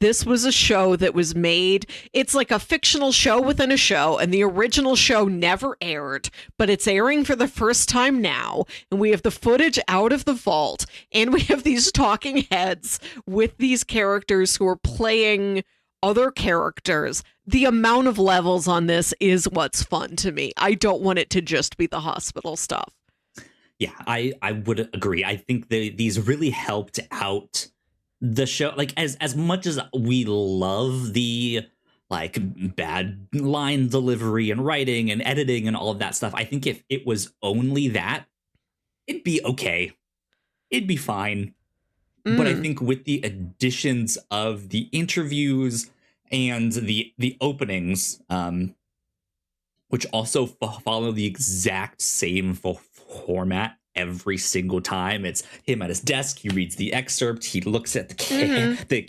This was a show that was made. It's like a fictional show within a show, and the original show never aired, but it's airing for the first time now. And we have the footage out of the vault, and we have these talking heads with these characters who are playing other characters. The amount of levels on this is what's fun to me. I don't want it to just be the hospital stuff. Yeah, I would agree. I think these really helped out the show. Like, as much as we love the like bad line delivery and writing and editing and all of that stuff, I think if it was only that, it'd be okay. It'd be fine. But I think with the additions of the interviews and the openings, which also follow the exact same format every single time. It's him at his desk. He reads the excerpt. He looks at the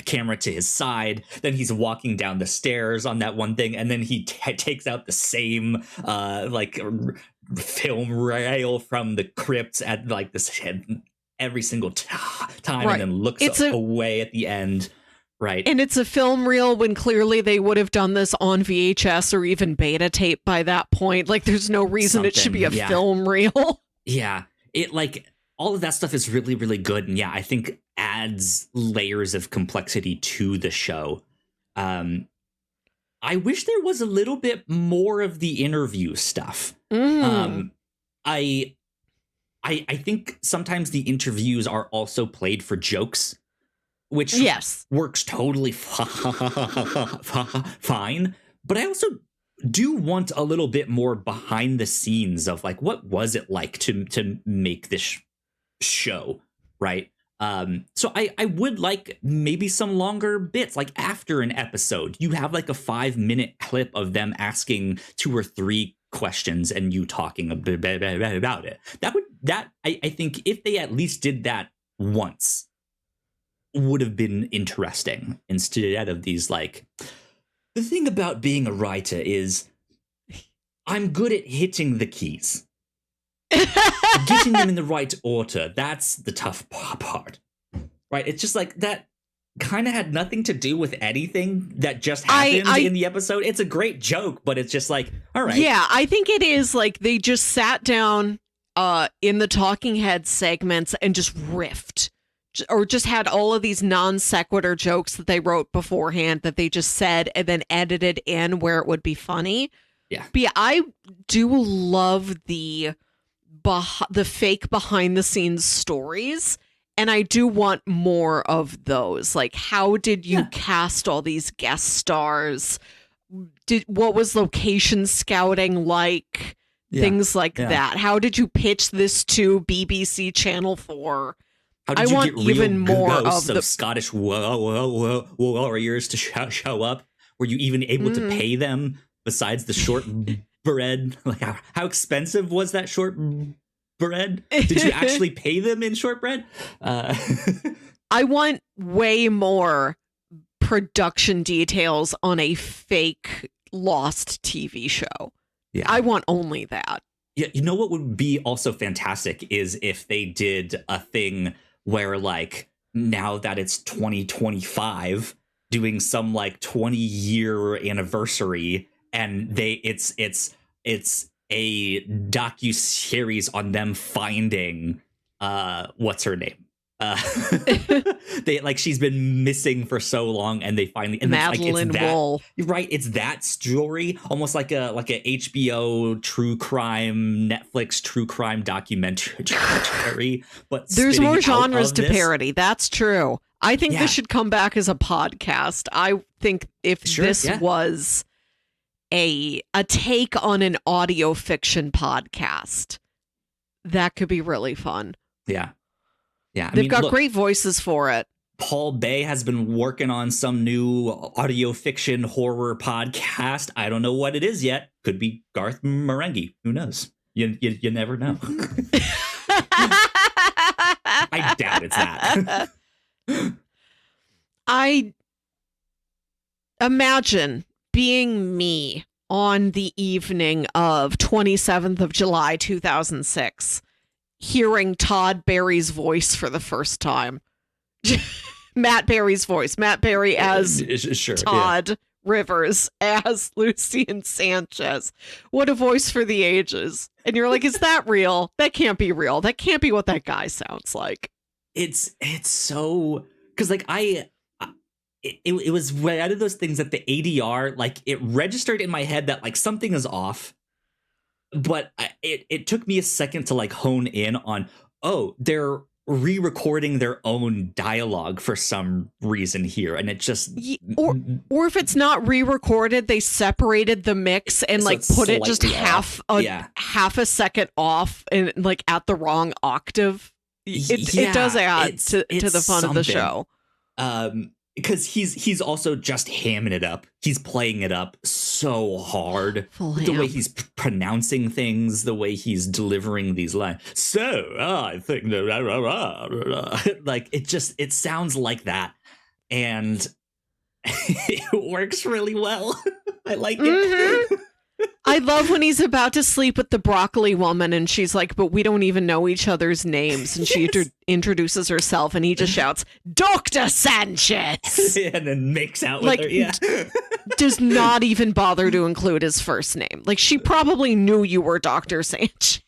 camera to his side. Then he's walking down the stairs on that one thing. And then he takes out the same film rail from the crypt at like this every single time. Right. And then looks away at the end. Right. And it's a film reel when clearly they would have done this on VHS or even beta tape by that point. Like, there's no reason it should be a film reel. Yeah. It like all of that stuff is really, really good. And yeah, I think adds layers of complexity to the show. I wish there was a little bit more of the interview stuff. I think sometimes the interviews are also played for jokes, which works totally fine. But I also do want a little bit more behind the scenes of like, what was it like to make this show, right? So I would like maybe some longer bits, like after an episode, you have like a 5-minute clip of them asking 2 or 3 questions and you talking a bit about it. I think if they at least did that once, would have been interesting instead of these like, the thing about being a writer is I'm good at hitting the keys. Getting them in the right order, that's the tough part. Right? It's just like that kind of had nothing to do with anything that just happened in the episode. It's a great joke, but it's just like, all right. Yeah, I think it is like they just sat down in the talking head segments and just riffed. Or just had all of these non sequitur jokes that they wrote beforehand that they just said and then edited in where it would be funny. Yeah. But yeah, I do love the fake behind the scenes stories. And I do want more of those. Like, how did you cast all these guest stars? What was location scouting like? Things like that. How did you pitch this to BBC Channel 4? How did you get even more of the Scottish warriors to show up? Were you even able to pay them besides the short bread? Like, how expensive was that short bread? Did you actually pay them in shortbread? I want way more production details on a fake Lost TV show. Yeah. I want only that. Yeah, you know what would be also fantastic is if they did a thing where, like, now that it's 2025, doing some like 20-year anniversary, and it's a docu-series on them finding what's her name? They like she's been missing for so long, and they finally and Madeline it's that, Wool. right? It's that story, almost like a HBO true crime, Netflix true crime documentary. But there's more genres to this. parody. That's true. I think this should come back as a podcast. I think if this was a take on an audio fiction podcast, that could be really fun. Yeah. Yeah, They've got great voices for it. Paul Bay has been working on some new audio fiction horror podcast. I don't know what it is yet. Could be Garth Marenghi. Who knows? You never know. I doubt it's that. I imagine being me on the evening of 27th of July, 2006. Hearing Todd Barry's voice for the first time. Matt Berry's voice. Matt Berry as Todd Rivers as Lucian Sanchez. What a voice for the ages. And you're like, is that real? That can't be real. That can't be what that guy sounds like. It's so... Because, like, it was one of those things that the ADR, like, it registered in my head that, like, something is off. But it took me a second to like hone in on, they're re-recording their own dialogue for some reason here, and it just or if it's not re-recorded, they separated the mix and like put it just half a second off and like at the wrong octave. It does add to the fun of the show. Because he's also just hamming it up. He's playing it up so hard. The way he's pronouncing things, the way he's delivering these lines. So I think like it sounds like that, and it works really well. I like it. Mm-hmm. I love when he's about to sleep with the broccoli woman and she's like, but we don't even know each other's names. And she introduces herself and he just shouts, Dr. Sanchez. And then makes out with her. Yeah. Does not even bother to include his first name. Like, she probably knew you were Dr. Sanchez.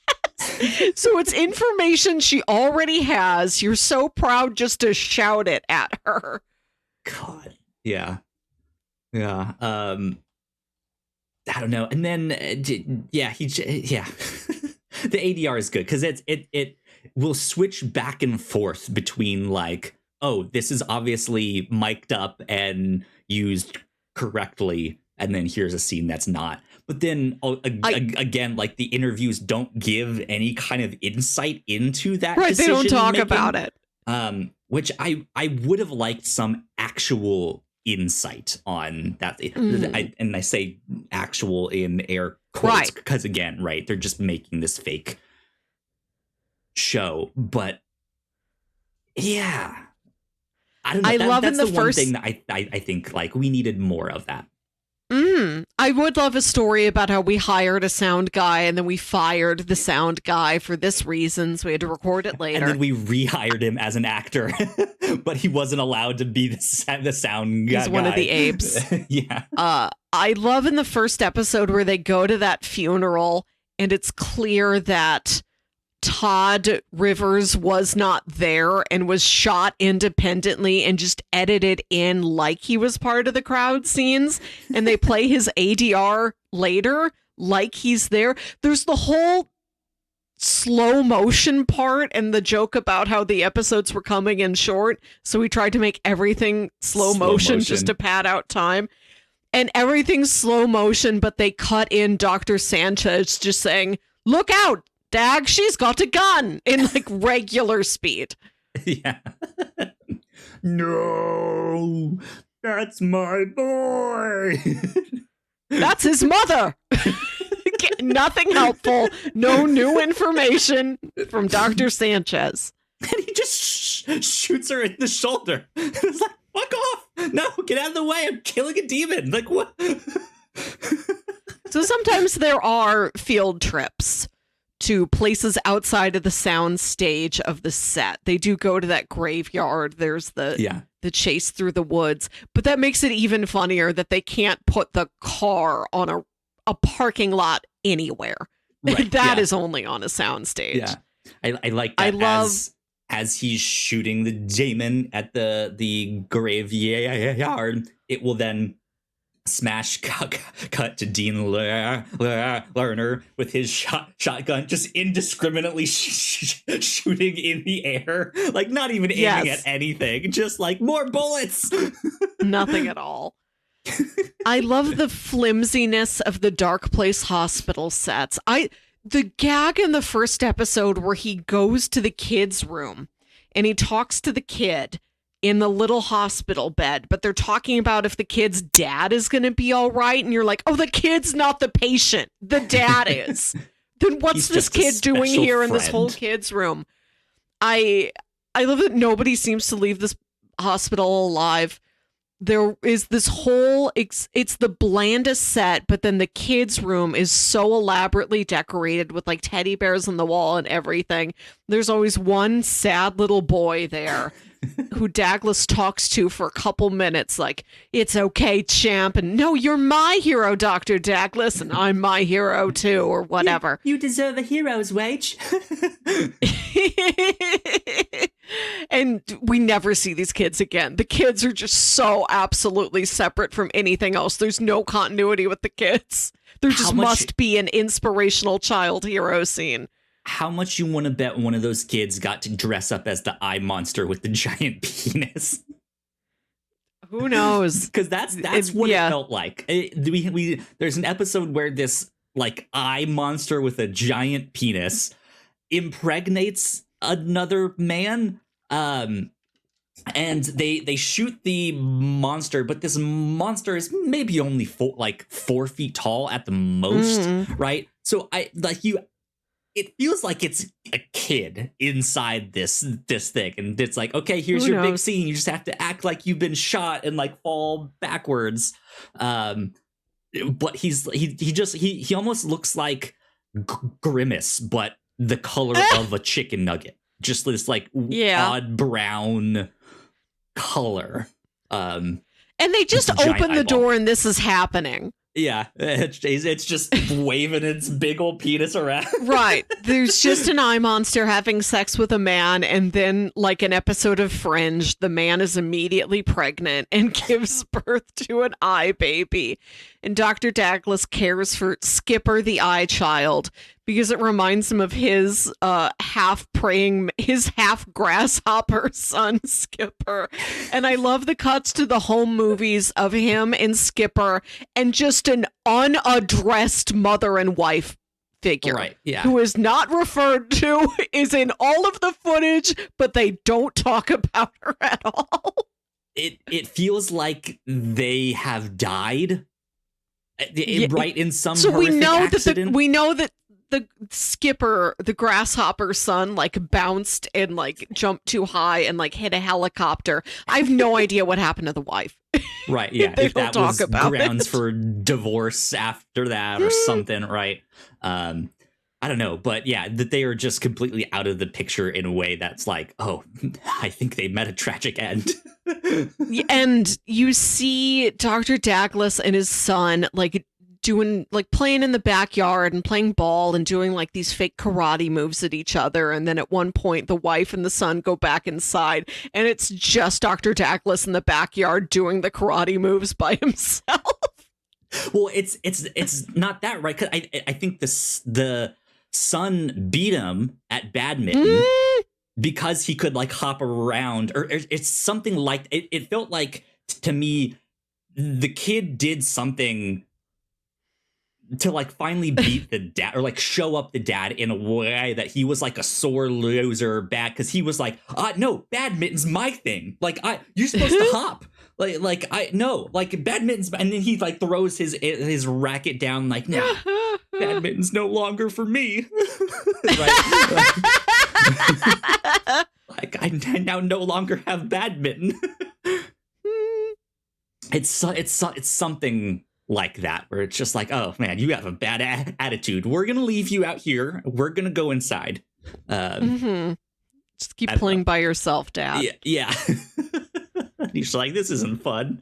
So it's information she already has. You're so proud just to shout it at her. God. Yeah. Yeah. I don't know. And then, the ADR is good because it will switch back and forth between like, this is obviously mic'd up and used correctly, and then here's a scene that's not. But then again, like the interviews don't give any kind of insight into that. Right, they don't talk about it. Which I would have liked some actual insight on that. I say actual in air quotes because again, right, they're just making this fake show. But yeah, I don't know. That's the one thing that I think like we needed more of that. I would love a story about how we hired a sound guy and then we fired the sound guy for this reason, so we had to record it later. And then we rehired him as an actor, but he wasn't allowed to be the sound guy. He's one of the apes. Yeah. I love in the first episode where they go to that funeral and it's clear that Todd Rivers was not there and was shot independently and just edited in like he was part of the crowd scenes, and they play his ADR later like he's there. There's the whole slow motion part and the joke about how the episodes were coming in short, so we tried to make everything slow motion just to pad out time. And everything's slow motion, but they cut in Dr. Sanchez just saying, "Look out, Dag, she's got a gun," in like regular speed. Yeah. No, that's my boy. That's his mother. Nothing helpful. No new information from Dr. Sanchez. And he just shoots her in the shoulder. It's like, fuck off. No, get out of the way. I'm killing a demon. Like, what? So sometimes there are field trips to places outside of the sound stage of the set. They do go to that graveyard. There's the chase through the woods. But that makes it even funnier that they can't put the car on a parking lot anywhere. Right, that is only on a sound stage. Yeah. I like that. I love as he's shooting the demon at the graveyard, it will then smash cut to Dean Lerner with his shotgun just indiscriminately shooting in the air, like not even aiming at anything, just like more bullets. Nothing at all. I love the flimsiness of the Darkplace hospital sets. The gag in the first episode where he goes to the kid's room and he talks to the kid in the little hospital bed, but they're talking about if the kid's dad is going to be all right. And you're like, oh, the kid's not the patient. The dad is. Then what's this kid doing here in this whole kid's room? I love that nobody seems to leave this hospital alive. There is this whole, it's the blandest set, but then the kids' room is so elaborately decorated with like teddy bears on the wall and everything. There's always one sad little boy there who Douglas talks to for a couple minutes, like, it's okay, champ, and no, you're my hero, Dr. Douglas, and I'm my hero too, or whatever. You deserve a hero's wage. And we never see these kids again. The kids are just so absolutely separate from anything else. There's no continuity with the kids. There just must be an inspirational child hero scene. How much you want to bet one of those kids got to dress up as the eye monster with the giant penis? Who knows? Because that's what it felt like. There's an episode where this like eye monster with a giant penis impregnates another man, and they shoot the monster, but this monster is maybe only 4 feet tall at the most, right? So it feels like it's a kid inside this thing, and it's like, okay, here's your big scene. You just have to act like you've been shot and like fall backwards. But he almost looks like Grimace, but the color of a chicken nugget. Just this like odd brown color. And they just open the door and this is happening. Yeah, it's just waving its big old penis around. Right. There's just an eye monster having sex with a man, and then, like an episode of Fringe, the man is immediately pregnant and gives birth to an eye baby. And Dr. Douglas cares for Skipper the eye child because it reminds him of his half grasshopper son, Skipper. And I love the cuts to the home movies of him and Skipper and just an unaddressed mother and wife figure who is not referred to, is in all of the footage, but they don't talk about her at all. It feels like they have died. Right, in some so horrific we know accident. We know that the Skipper, the grasshopper son, like bounced and like jumped too high and like hit a helicopter. I have no idea what happened to the wife. Right, yeah. They if don't that talk was about grounds it. for divorce after that or something, right? I don't know, but yeah, that they are just completely out of the picture in a way that's like, oh, I think they met a tragic end. And you see Dr. Douglas and his son like playing in the backyard and playing ball and doing like these fake karate moves at each other. And then at one point, the wife and the son go back inside and it's just Dr. Douglas in the backyard doing the karate moves by himself. Well, it's not that, right? 'Cause I think the son beat him at badminton because he could like hop around, or it's something like it felt like to me the kid did something to like finally beat the dad or like show up the dad in a way that he was like a sore loser bad, because he was like, no, badminton's my thing, like you're supposed to hop. Like I no, like badminton's, and then he like throws his racket down like, no, badminton's no longer for me. Like I now no longer have badminton. It's something like that, where it's just like, oh man, you have a bad attitude. We're gonna leave you out here. We're gonna go inside. Just keep playing by yourself, Dad. Yeah. He's like, this isn't fun.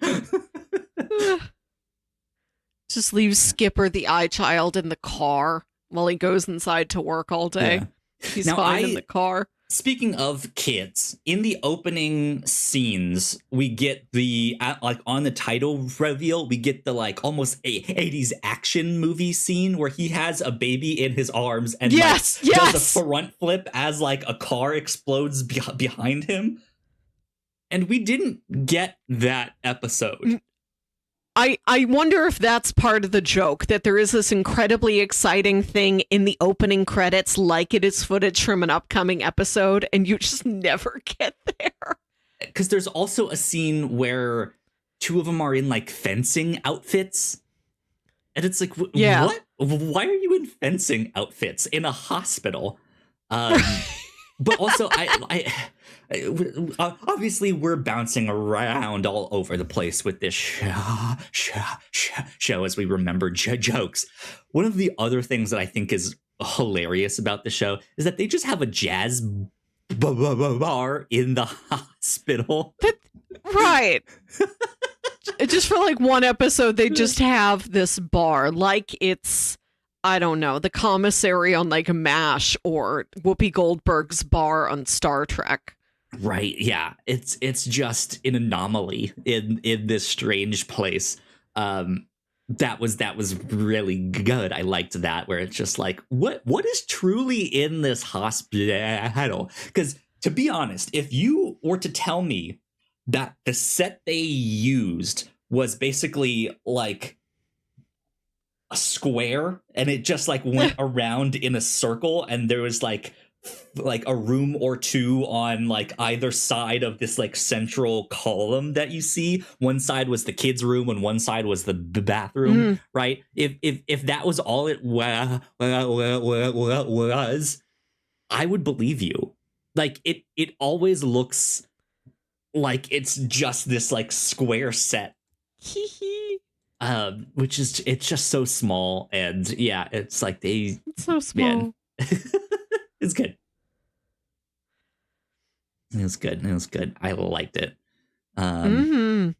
Just leave Skipper the eye child in the car while he goes inside to work all day. Yeah. He's now, fine in the car. Speaking of kids, in the opening scenes, we get the, like, on the title reveal, we get the, like, almost 80s action movie scene where he has a baby in his arms and does a front flip as, like, a car explodes behind him. And we didn't get that episode. I wonder if that's part of the joke, that there is this incredibly exciting thing in the opening credits, like it is footage from an upcoming episode, and you just never get there. Because there's also a scene where two of them are in, like, fencing outfits. And it's like, what? Why are you in fencing outfits in a hospital? But also, I obviously we're bouncing around all over the place with this show as we remember jokes. One of the other things that I think is hilarious about the show is that they just have a jazz bar in the hospital. Right. Just for like one episode, they just have this bar like it's, I don't know, the commissary on like MASH or Whoopi Goldberg's bar on Star Trek. Right, yeah. It's just an anomaly in this strange place. That was really good. I liked that, where it's just like, what is truly in this hospital? Because to be honest, if you were to tell me that the set they used was basically like a square and it just like went around in a circle and there was like a room or two on like either side of this like central column that you see, one side was the kids' room and one side was the bathroom, right? If that was all it was, I would believe you. Like it always looks like it's just this like square set. Which is, it's just so small, and yeah, it's like it's so small. It's good. It was good. I liked it. I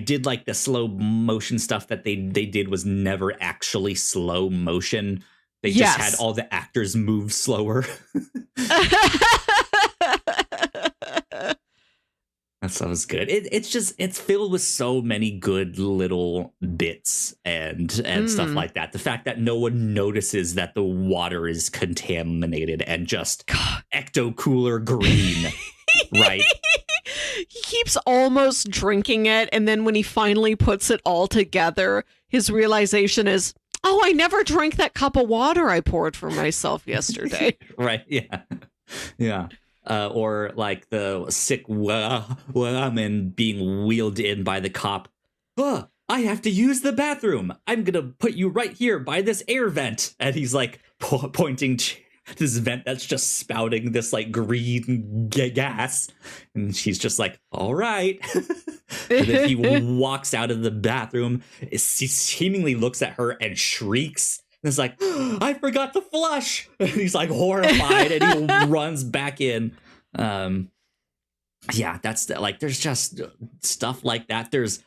did like the slow motion stuff that they did was never actually slow motion. They just had all the actors move slower. That was good. It's filled with so many good little bits and stuff like that. The fact that no one notices that the water is contaminated and just ecto cooler green, right? He keeps almost drinking it, and then when he finally puts it all together, his realization is, oh, I never drank that cup of water I poured for myself yesterday. Right, yeah. Yeah. Or like the sick woman being wheeled in by the cop. Oh, I have to use the bathroom. I'm going to put you right here by this air vent. And he's like pointing to this vent that's just spouting this like green gas. And she's just like, all right. And then he walks out of the bathroom, seemingly looks at her and shrieks. And it's like, I forgot to flush. And he's like horrified and he runs back in. Yeah, that's like, there's just stuff like that. There's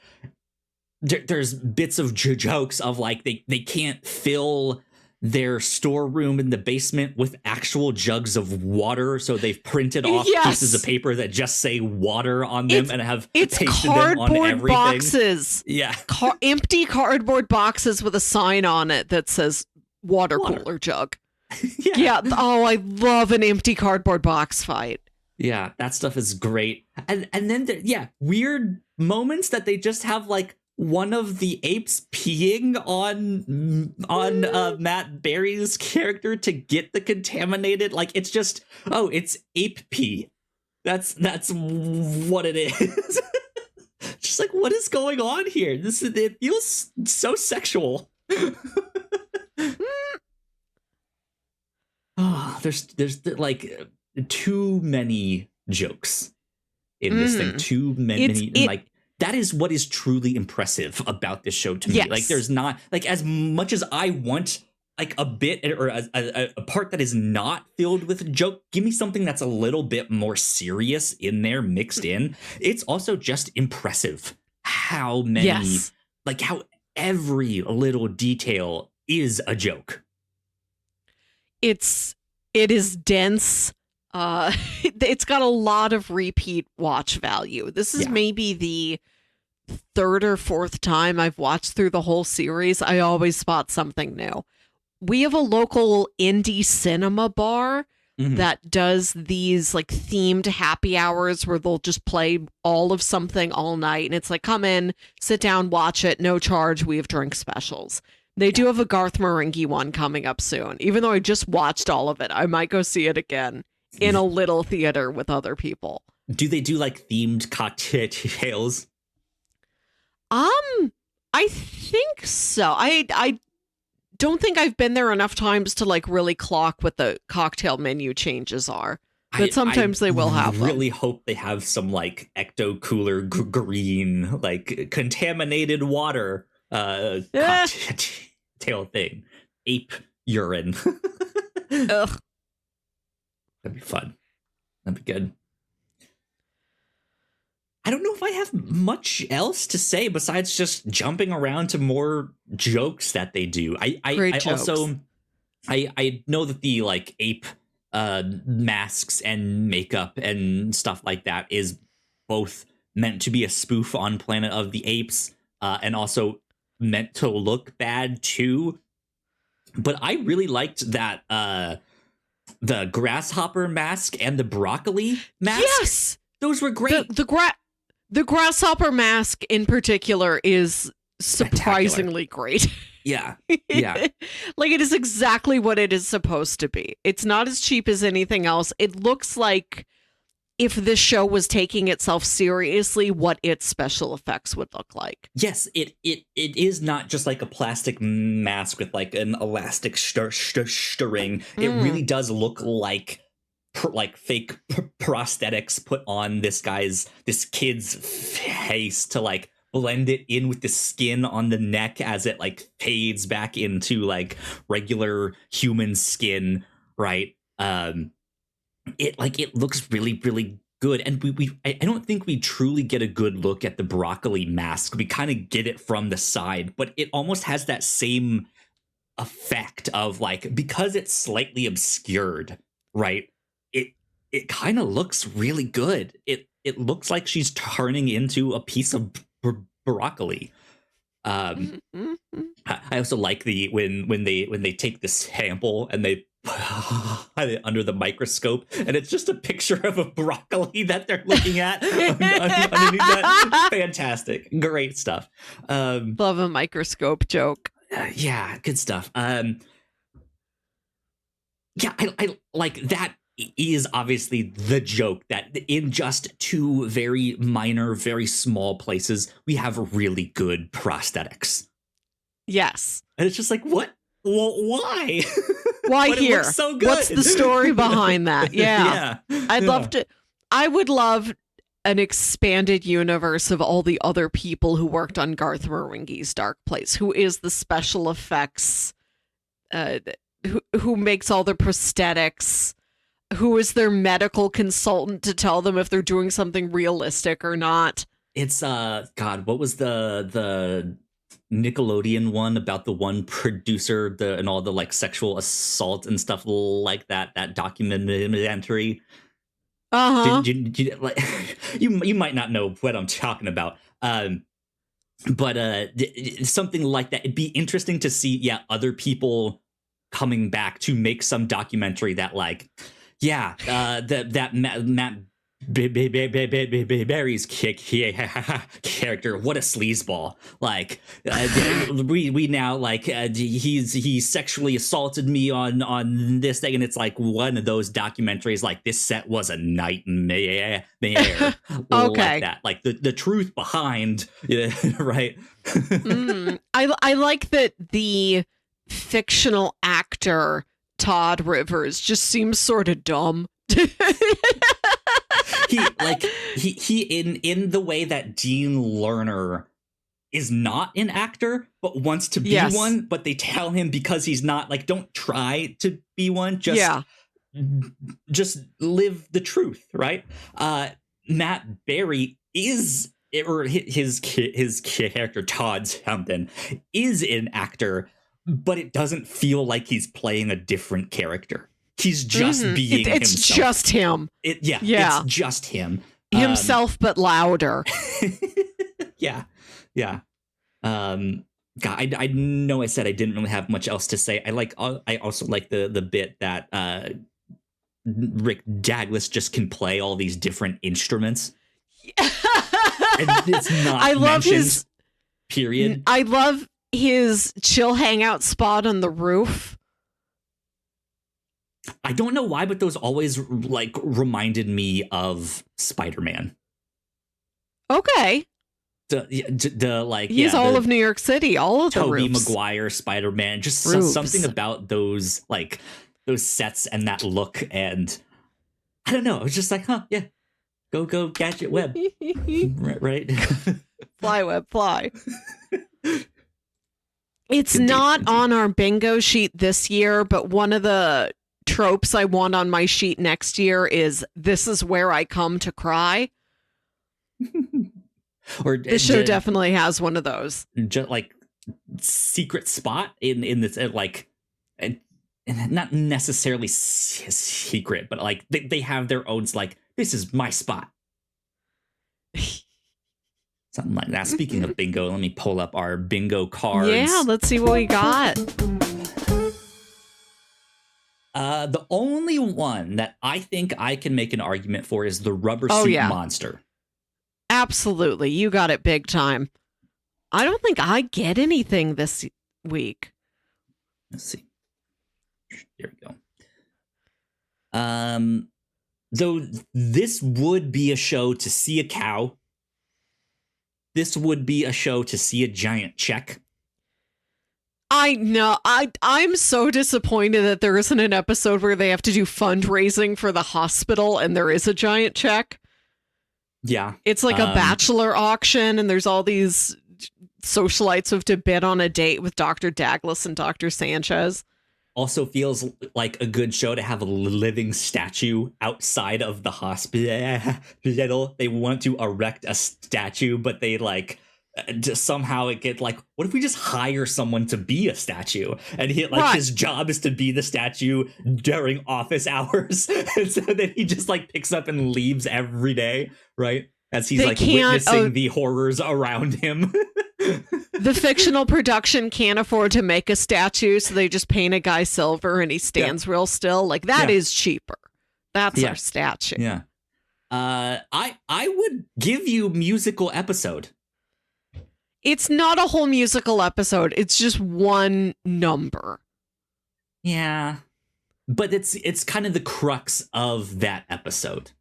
bits of jokes of like, they can't fill their storeroom in the basement with actual jugs of water. So they've printed off pieces of paper that just say water on them and have pasted them on everything. Boxes. Yeah. Empty cardboard boxes with a sign on it that says water cooler jug. Yeah. Oh, I love an empty cardboard box fight. Yeah, that stuff is great. And then weird moments that they just have like one of the apes peeing on Matt Berry's character to get the contaminated, like it's just, oh, it's ape pee. That's what it is. Just like, what is going on here? It feels so sexual. Oh, there's like too many jokes in this thing. Too many, like that is what is truly impressive about this show to me. Yes. Like, there's not, like, as much as I want like a bit or a part that is not filled with a joke, give me something that's a little bit more serious in there mixed in. It's also just impressive how many, like how every little detail is a joke. It is dense. It's got a lot of repeat watch value. This is maybe the third or fourth time I've watched through the whole series. I always spot something new. We have a local indie cinema bar that does these like themed happy hours where they'll just play all of something all night. And it's like, come in, sit down, watch it, no charge. We have drink specials. They do have a Garth Marenghi one coming up soon. Even though I just watched all of it, I might go see it again in a little theater with other people. Do they do like themed cocktails? I think so. I don't think I've been there enough times to like really clock what the cocktail menu changes are. But sometimes they will have them. I really hope they have some like ecto cooler green, like contaminated water cocktail thing. Ape urine. Ugh. That'd be fun. That'd be good. I don't know if I have much else to say besides just jumping around to more jokes that they do. I also know that the like ape masks and makeup and stuff like that is both meant to be a spoof on Planet of the Apes and also meant to look bad too. But I really liked that the grasshopper mask and the broccoli mask. Yes, those were great. The grasshopper mask in particular is surprisingly great. Yeah. Like it is exactly what it is supposed to be. It's not as cheap as anything else. It looks like if this show was taking itself seriously, what its special effects would look like. Yes, it is not just like a plastic mask with like an elastic string. It really does look like fake prosthetics put on this kid's face to like blend it in with the skin on the neck as it like fades back into like regular human skin, right? It looks really, really good. And I don't think we truly get a good look at the broccoli mask. We kind of get it from the side, but it almost has that same effect of like, because it's slightly obscured, right? It kind of looks really good. It looks like she's turning into a piece of broccoli. I also like when they take this sample and they under the microscope and it's just a picture of a broccoli that they're looking at underneath that. Fantastic, great stuff. Love a microscope joke. Yeah, good stuff. I like that. Is obviously the joke that in just two very minor, very small places, we have really good prosthetics. Yes. And it's just like, what? Well, why? Why here? So good. What's the story behind that? Yeah. I'd love to. I would love an expanded universe of all the other people who worked on Garth Marenghi's Darkplace, who is the special effects, who makes all the prosthetics, who is their medical consultant to tell them if they're doing something realistic or not. It's God, what was the Nickelodeon one about the one producer and all the like sexual assault and stuff like that documentary? You might not know what I'm talking about. But something like that. It'd be interesting to see other people coming back to make some documentary that like that Matt Berry's character, what a sleazeball. Like we now like he sexually assaulted me on this thing, and it's like one of those documentaries like this set was a nightmare. Okay. Like that, like the truth behind right. I like that the fictional actor Todd Rivers just seems sort of dumb. He like he in the way that Dean Lerner is not an actor, but wants to be one, but they tell him because he's not, like, don't try to be one, just live the truth, right? Matt Berry is, or his character Todd something is an actor, but it doesn't feel like he's playing a different character. He's just being himself. It's just him. It's just him. Himself, but louder. Yeah. God, I know I said I didn't really have much else to say. I also like the bit that Rick Douglas just can play all these different instruments. And it's not I love mentioned, his period. I love his chill hangout spot on the roof. I don't know why, but those always like reminded me of Spider-Man. Okay. The like he's all of New York City, all of the Tobey roofs. Maguire Spider-Man, just something about those sets and that look, and I don't know, I was just like, go Gadget Web. right. Fly web fly. It's not on our bingo sheet this year, but one of the tropes I want on my sheet next year is "This is where I come to cry." Or this show definitely has one of those. Just like secret spot in this, like, not necessarily secret, but like they have their own, like, this is my spot. Something like that. Speaking of bingo, let me pull up our bingo cards. Yeah, let's see what we got. The only one that I think I can make an argument for is the rubber suit monster. Absolutely. You got it big time. I don't think I get anything this week. Let's see. Here we go. Though this would be a show to see a cow. This would be a show to see a giant check. I know. I'm so disappointed that there isn't an episode where they have to do fundraising for the hospital and there is a giant check. Yeah. It's like a bachelor auction and there's all these socialites who have to bid on a date with Dr. Douglas and Dr. Sanchez. Also feels like a good show to have a living statue outside of the hospital. They want to erect a statue, but they like just somehow it get like, what if we just hire someone to be a statue? And his job is to be the statue during office hours. And so then he just like picks up and leaves every day, right? As he's witnessing the horrors around him. The fictional production can't afford to make a statue, so they just paint a guy silver and he stands real still. Like that is cheaper. That's our statue. Yeah. I would give you musical episode. It's not a whole musical episode. It's just one number. Yeah. But it's kind of the crux of that episode.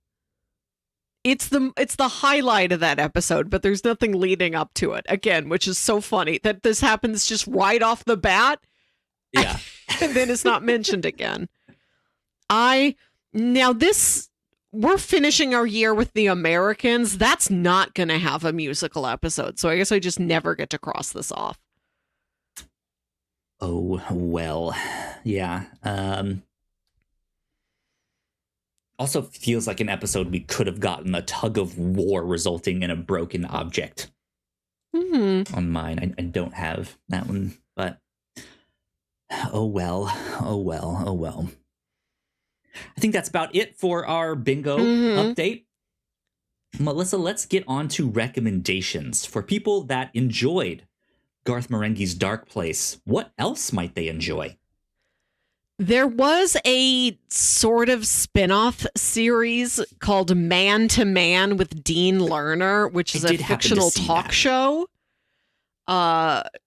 It's the highlight of that episode, but there's nothing leading up to it. Again, which is so funny that this happens just right off the bat. Yeah. And then it's not mentioned again. We're finishing our year with The Americans. That's not going to have a musical episode. So I guess I just never get to cross this off. Oh, well. Yeah. Also feels like an episode we could have gotten a tug of war resulting in a broken object. On mine. I don't have that one, but oh well. I think that's about it for our bingo update. Melissa, let's get on to recommendations for people that enjoyed Garth Marenghi's Darkplace. What else might they enjoy? There was a sort of spin-off series called Man to Man with Dean Lerner, which is a fictional talk show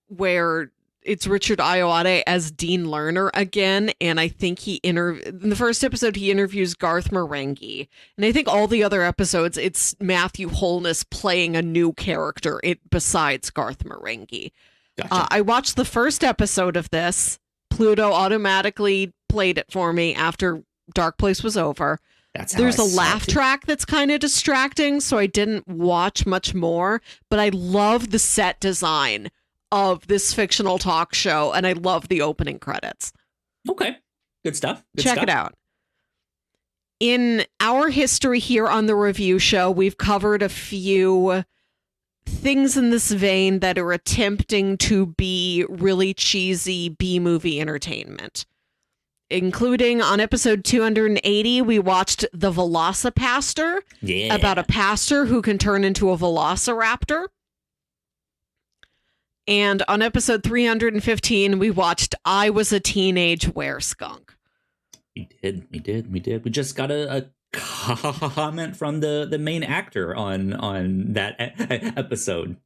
where it's Richard Ayoade as Dean Lerner again. And I think in the first episode, he interviews Garth Marenghi. And I think all the other episodes, it's Matthew Holness playing a new character besides Garth Marenghi. Gotcha. I watched the first episode of this. Pluto automatically played it for me after Darkplace was over. That's how There's I a saw laugh it. track that's kind of distracting, so I didn't watch much more, but I love the set design of this fictional talk show, and I love the opening credits. Okay. Good stuff. Good Check stuff. it out. In our history here on the review show, we've covered a few things in this vein that are attempting to be really cheesy B-movie entertainment. Including on episode 280, we watched The Velocipaster, Yeah. about a pastor who can turn into a velociraptor. And on episode 315, we watched I Was a Teenage Wereskunk. We did. We just got a comment from the main actor on that episode.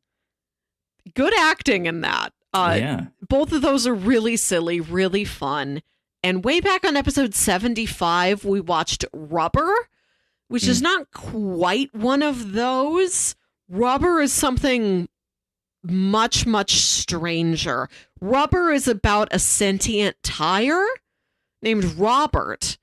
Good acting in that. Yeah. Both of those are really silly, really fun. And way back on episode 75, we watched Rubber, which is not quite one of those. Rubber is something much, much stranger. Rubber is about a sentient tire named Robert,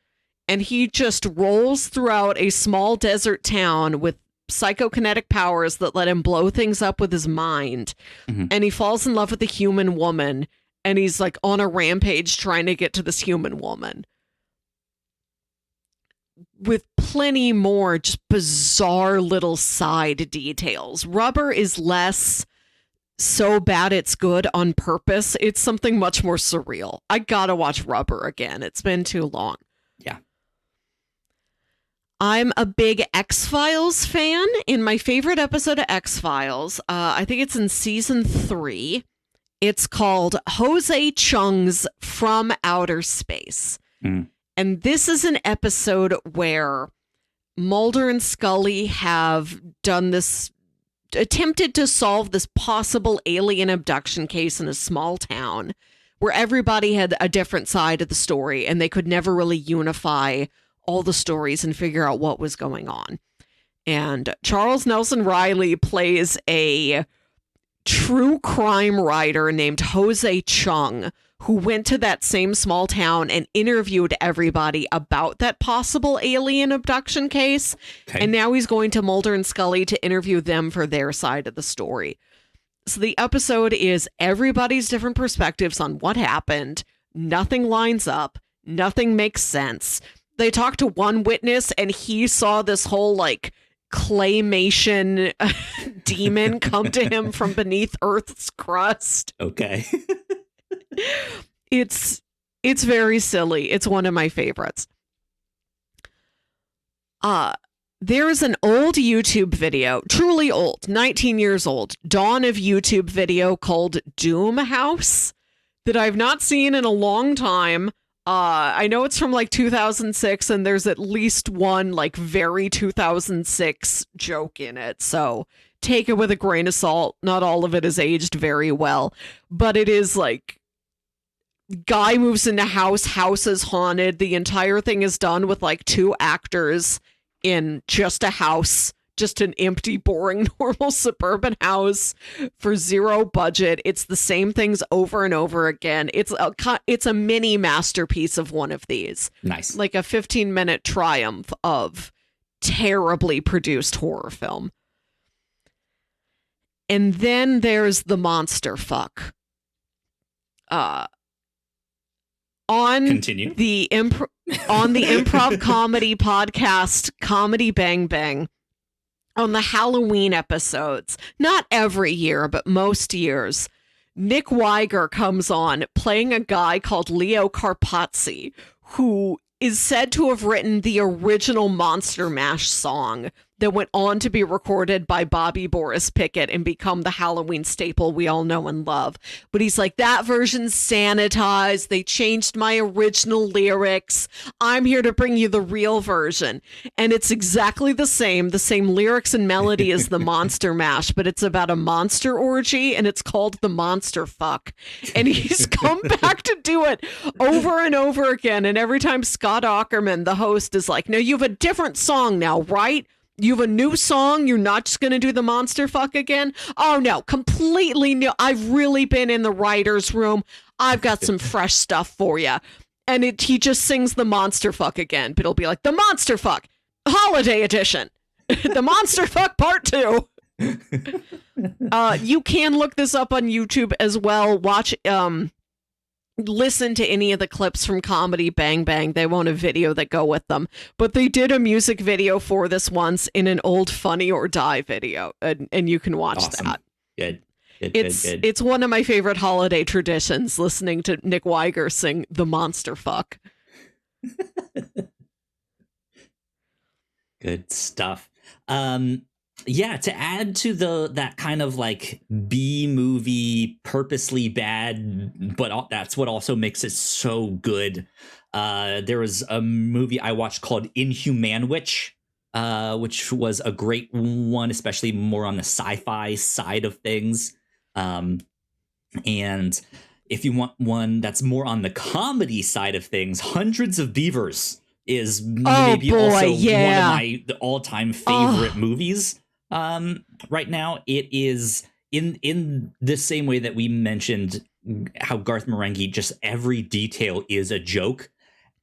and he just rolls throughout a small desert town with psychokinetic powers that let him blow things up with his mind. Mm-hmm. And he falls in love with a human woman, and he's like on a rampage trying to get to this human woman. With plenty more just bizarre little side details. Rubber is less so bad it's good on purpose. It's something much more surreal. I gotta watch Rubber again. It's been too long. Yeah. I'm a big X-Files fan. In my favorite episode of X-Files, I think it's in season 3. It's called Jose Chung's From Outer Space. And this is an episode where Mulder and Scully have done this, attempted to solve this possible alien abduction case in a small town where everybody had a different side of the story and they could never really unify all the stories and figure out what was going on. And Charles Nelson Riley plays a true crime writer named Jose Chung, who went to that same small town and interviewed everybody about that possible alien abduction case. Okay. And now he's going to Mulder and Scully to interview them for their side of the story. So the episode is everybody's different perspectives on what happened. Nothing lines up. Nothing makes sense. They talk to one witness and he saw this whole like claymation demon come to him from beneath Earth's crust. Okay. It's very silly. It's one of my favorites. There is an old YouTube video, truly old, 19 years old, dawn of YouTube video called Doom House that I've not seen in a long time. I know it's from like 2006 and there's at least one like very 2006 joke in it. So take it with a grain of salt. Not all of it is aged very well, but it is like guy moves into house is haunted. The entire thing is done with like 2 actors in just a house, just an empty, boring, normal suburban house for 0 budget. It's the same things over and over again. It's a mini masterpiece of one of these. Nice. Like a 15-minute triumph of terribly produced horror film. And then there's the monster fuck. Continue. The improv comedy podcast Comedy Bang Bang, on the Halloween episodes, not every year, but most years, Nick Weiger comes on playing a guy called Leo Carpazzi, who is said to have written the original Monster Mash song that went on to be recorded by Bobby Boris Pickett and become the Halloween staple we all know and love. But he's like, that version's sanitized. They changed my original lyrics. I'm here to bring you the real version. And it's exactly the same lyrics and melody as the Monster Mash, but it's about a monster orgy and it's called the Monster Fuck. And he's come back to do it over and over again. And every time Scott Aukerman, the host, is like, no, you have a different song now, right? You have a new song. You're not just going to do the monster fuck again. Oh, no, completely new. I've really been in the writer's room. I've got some fresh stuff for you. And he just sings the monster fuck again. But it'll be like the monster fuck. Holiday edition. The Monster Fuck Part 2. You can look this up on YouTube as well. Watch, listen to any of the clips from Comedy Bang Bang. They won't have video that go with them, but they did a music video for this once in an old Funny or Die video, and you can watch that. Good. It's one of my favorite holiday traditions, listening to Nick Weiger sing The Monster Fuck. Good stuff. Yeah, to add to that kind of like B movie, purposely bad, but that's what also makes it so good. There was a movie I watched called Inhumanwich, which was a great one, especially more on the sci-fi side of things. And if you want one that's more on the comedy side of things, Hundreds of Beavers is maybe also one of my all-time favorite movies. Right now, it is in the same way that we mentioned how Garth Marenghi, just every detail is a joke.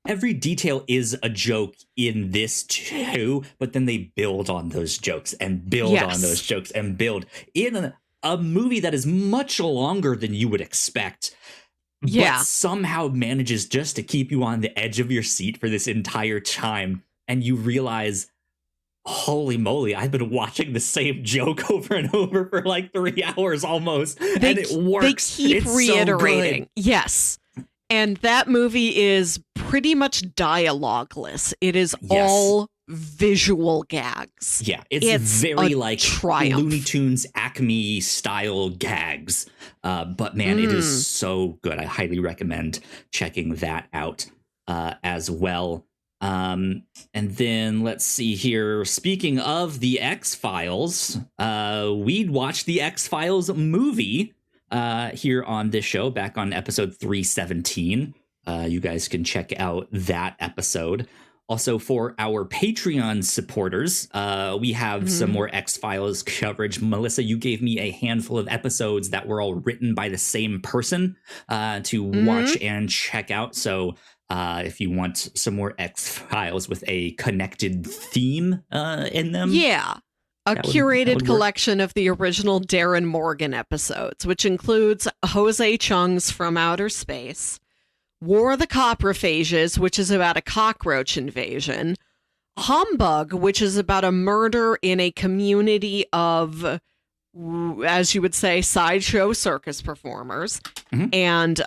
Every detail is a joke in this too, but then they build on those jokes and build on those jokes and build in a movie that is much longer than you would expect. But somehow manages just to keep you on the edge of your seat for this entire time. And you realize, holy moly, I've been watching the same joke over and over for like 3 hours almost. And it works. They keep reiterating. So yes. And that movie is pretty much dialogueless. It is all visual gags. Yeah, it's very like Looney Tunes Acme style gags. But man, it is so good. I highly recommend checking that out as well. And then let's see here. Speaking of the X-Files, we'd watched the X-Files movie here on this show back on episode 317. You guys can check out that episode. Also, for our Patreon supporters, we have some more X-Files coverage. Melissa, you gave me a handful of episodes that were all written by the same person to watch and check out. So if you want some more X-Files with a connected theme in them. Yeah. A curated collection of the original Darren Morgan episodes, which includes Jose Chung's From Outer Space, War of the Coprophages, which is about a cockroach invasion, Humbug, which is about a murder in a community of, as you would say, sideshow circus performers. And,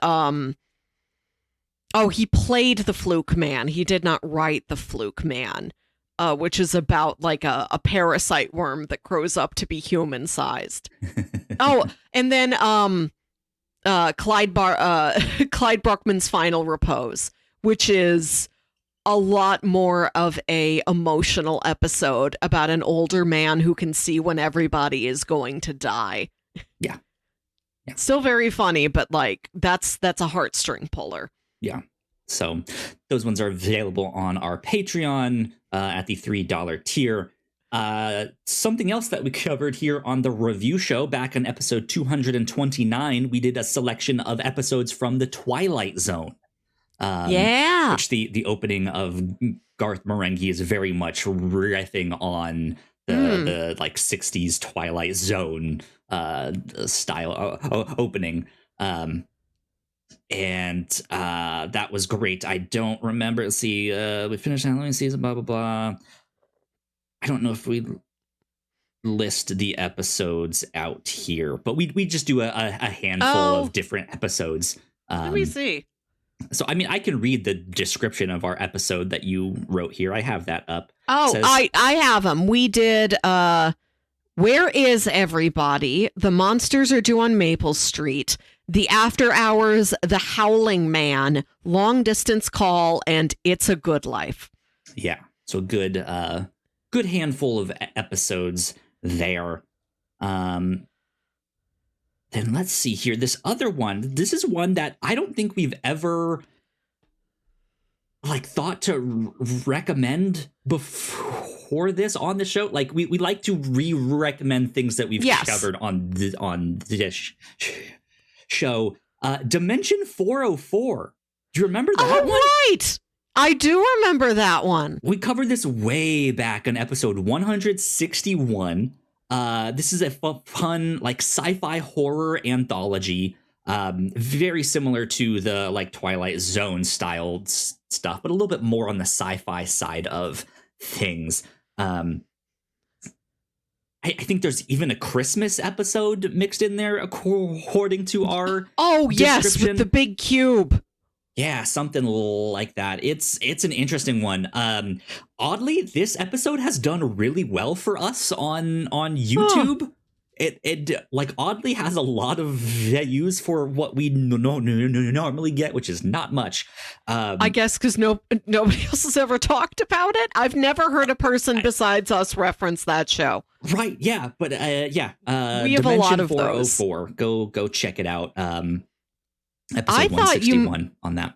he played the Fluke Man. He did not write the Fluke Man, which is about like a parasite worm that grows up to be human-sized. And then, Clyde Bruckman's Final Repose, which is a lot more of a emotional episode about an older man who can see when everybody is going to die. Yeah. Still very funny, but like that's a heartstring puller. Yeah. So those ones are available on our Patreon at the $3 tier. Something else that we covered here on the review show back on episode 229, we did a selection of episodes from the Twilight Zone. Which the opening of Garth Marenghi is very much riffing on the like 60s Twilight Zone style opening. And that was great. I don't remember. Let's see. We finished Halloween season, blah, blah, blah. I don't know if we list the episodes out here, but we just do a handful of different episodes. Let me see. So, I mean, I can read the description of our episode that you wrote here. I have that up. I have them. We did Where Is Everybody? The Monsters Are Due on Maple Street. The After Hours, The Howling Man, Long Distance Call, and It's a Good Life. Yeah. So good handful of episodes there. Then let's see here. This other one, this is one that I don't think we've ever like thought to recommend before this on the show. Like we like to recommend things that we've covered on this show. Dimension 404. Do you remember that one? Right. I do remember that one. We covered this way back on episode 161. This is a fun, like, sci-fi horror anthology. Very similar to the, like, Twilight Zone style stuff, but a little bit more on the sci-fi side of things. I think there's even a Christmas episode mixed in there, according to our yes, with the big cube. Yeah, something like that. It's an interesting one. Oddly, this episode has done really well for us on YouTube. It like oddly has a lot of views for what we normally get, which is not much. I guess because nobody else has ever talked about it. I've never heard a person besides us reference that show. Right? Yeah, but yeah, we have a lot of 404. those. Go check it out. Episode 161 on that.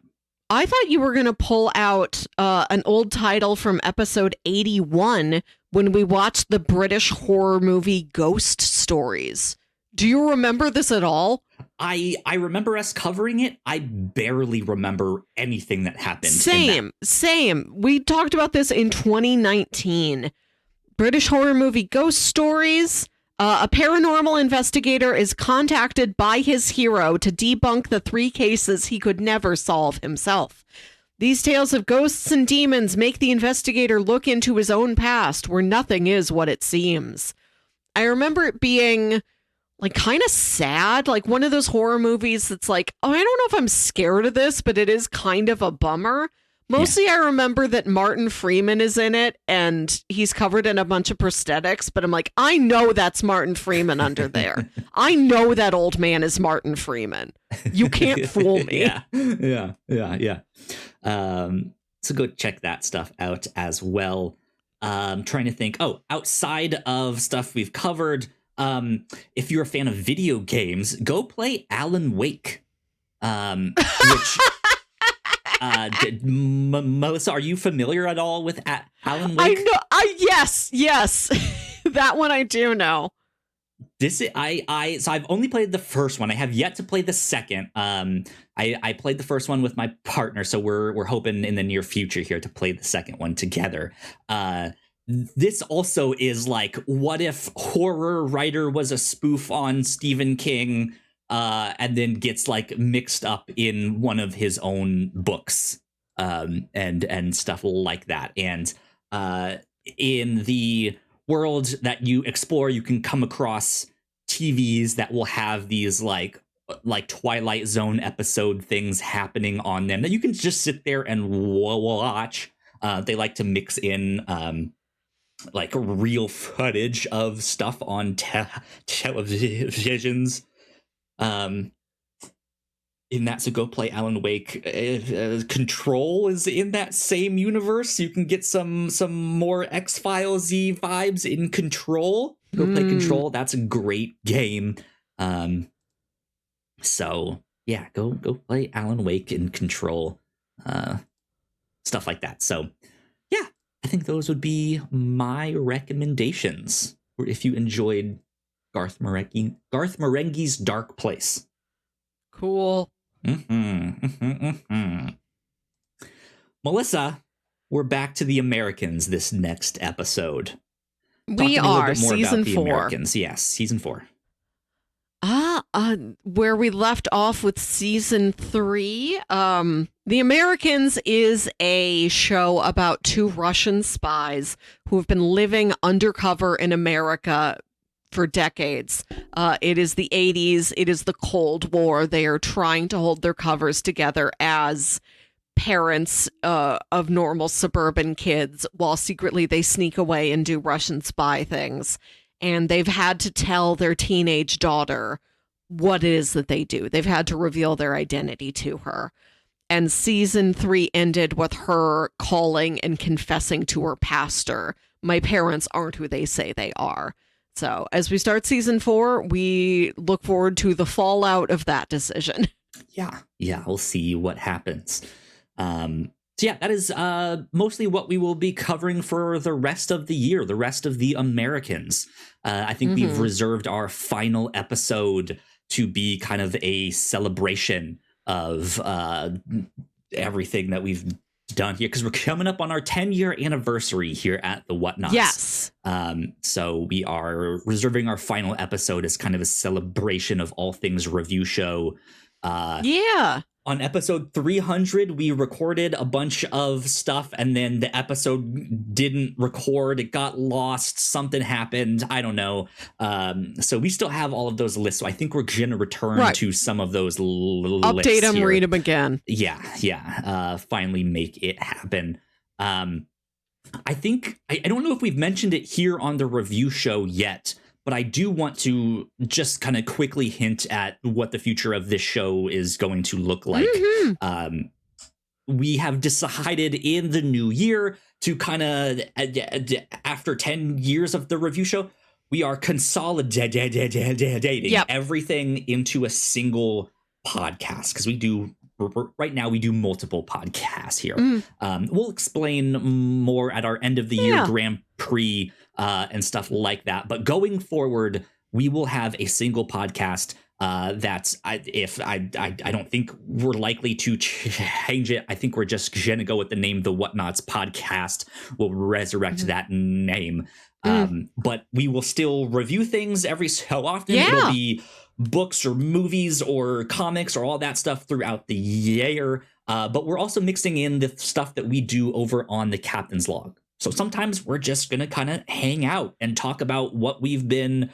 I thought you were going to pull out an old title from episode 81 when we watched the British horror movie Ghost Stories. Do you remember this at all? I remember us covering it. I barely remember anything that happened. Same. We talked about this in 2019. British horror movie Ghost Stories. A paranormal investigator is contacted by his hero to debunk the 3 cases he could never solve himself. These tales of ghosts and demons make the investigator look into his own past, where nothing is what it seems. I remember it being like kind of sad, like one of those horror movies that's like, oh, I don't know if I'm scared of this, but it is kind of a bummer. Mostly I remember that Martin Freeman is in it and he's covered in a bunch of prosthetics, but I'm like, I know that's Martin Freeman under there. I know that old man is Martin Freeman. You can't fool me. Yeah. So go check that stuff out as well. Trying to think, outside of stuff we've covered, if you're a fan of video games, go play Alan Wake, which... Melissa, are you familiar at all with Alan Wake? I know. Yes. That one I do know. So I've only played the first one. I have yet to play the second. I played the first one with my partner, so we're hoping in the near future here to play the second one together. This also is like, what if horror writer was a spoof on Stephen King? And then gets like mixed up in one of his own books, and stuff like that. And in the world that you explore, you can come across TVs that will have these like Twilight Zone episode things happening on them that you can just sit there and watch. They like to mix in like real footage of stuff on televisions. In that, so go play Alan Wake. Control is in that same universe. You can get some more X-Files-y vibes in Control. Go play Control. That's a great game. So yeah, go play Alan Wake in Control. Stuff like that. So yeah, I think those would be my recommendations. Or if you enjoyed Garth Marenghi's Darkplace. Cool. Melissa, we're back to the Americans this next episode. We are season 4. Americans. Yes, season 4. Where we left off with season 3. The Americans is a show about 2 Russian spies who have been living undercover in America for decades. It is the 80s. It is the Cold War. They are trying to hold their covers together as parents of normal suburban kids, while secretly they sneak away and do Russian spy things. And they've had to tell their teenage daughter what it is that they do. They've had to reveal their identity to her. And season 3 ended with her calling and confessing to her pastor, my parents aren't who they say they are. So as we start season 4, we look forward to the fallout of that decision. Yeah, we'll see what happens. So yeah, that is mostly what we will be covering for the rest of the year, the rest of the Americans. I think we've reserved our final episode to be kind of a celebration of everything that we've done here because we're coming up on our 10-year anniversary here at the Whatnauts. Yes. So we are reserving our final episode as kind of a celebration of all things review show. Yeah. On episode 300, we recorded a bunch of stuff and then the episode didn't record. It got lost. Something happened. I don't know. So we still have all of those lists. So I think we're going to return to some of those lists. Update them, here. read them again. Yeah. Finally make it happen. I think, I don't know if we've mentioned it here on the review show yet, but I do want to just kind of quickly hint at what the future of this show is going to look like. Mm-hmm. We have decided in the new year to kind of, after 10 years of the review show, we are consolidating everything into a single podcast because we do. Right now, we do multiple podcasts here. We'll explain more at our end of the year Grand Prix and stuff like that. But going forward, we will have a single podcast that's I don't think we're likely to change it. I think we're just going to go with the name The Whatnauts Podcast. We'll resurrect that name. But we will still review things every so often. It'll be books or movies or comics or all that stuff throughout the year. But we're also mixing in the stuff that we do over on the Captain's Log. So sometimes we're just going to kind of hang out and talk about what we've been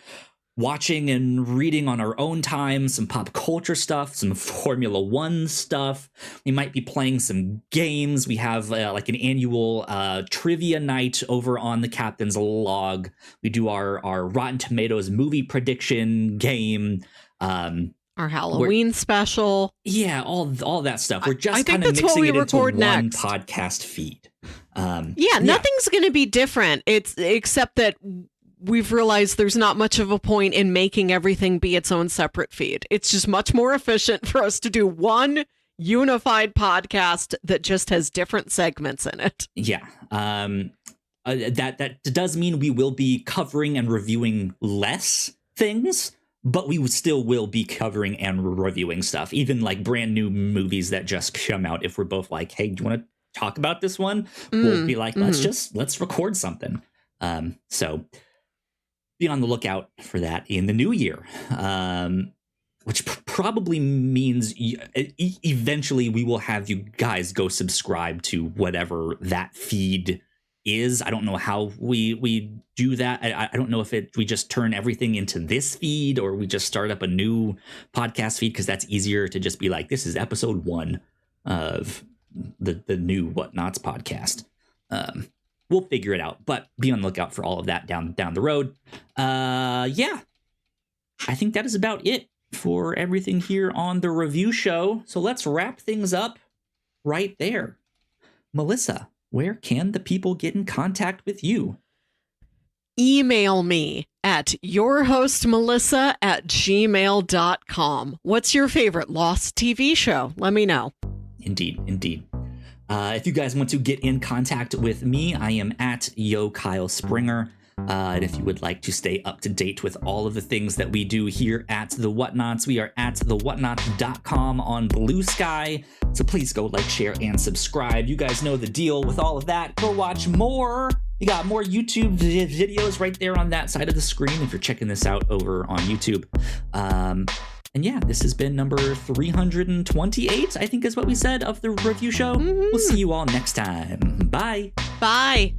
watching and reading on our own time, some pop culture stuff, some Formula One stuff. We might be playing some games. We have like an annual trivia night over on the Captain's Log. We do our Rotten Tomatoes movie prediction game. Our Halloween special. Yeah, all that stuff. We're just kind of mixing it into one podcast feed. Nothing's going to be different. It's except that we've realized there's not much of a point in making everything be its own separate feed. It's just much more efficient for us to do one unified podcast that just has different segments in it. Yeah. That does mean we will be covering and reviewing less things, but we still will be covering and reviewing stuff, even like brand new movies that just come out. If we're both like, hey, do you want to talk about this one? We'll be like, let's record something. So be on the lookout for that in the new year, which probably means eventually we will have you guys go subscribe to whatever that feed is. I don't know how we do that. I don't know if we just turn everything into this feed or we just start up a new podcast feed, because that's easier to just be like, this is episode 1 of the new Whatnauts podcast. We'll figure it out, but be on the lookout for all of that down the road. I think that is about it for everything here on the review show. So let's wrap things up right there. Melissa, where can the people get in contact with you? Email me at yourhostmelissa@gmail.com. What's your favorite Lost TV show? Let me know. Indeed. If you guys want to get in contact with me, I am at Kyle Springer. And if you would like to stay up to date with all of the things that we do here at The Whatnauts, we are at thewhatnauts.com on Blue Sky. So please go like, share, and subscribe. You guys know the deal with all of that. Go watch more. You got more YouTube videos right there on that side of the screen if you're checking this out over on YouTube. And yeah, this has been number 328, I think is what we said, of the review show. We'll see you all next time. Bye. Bye.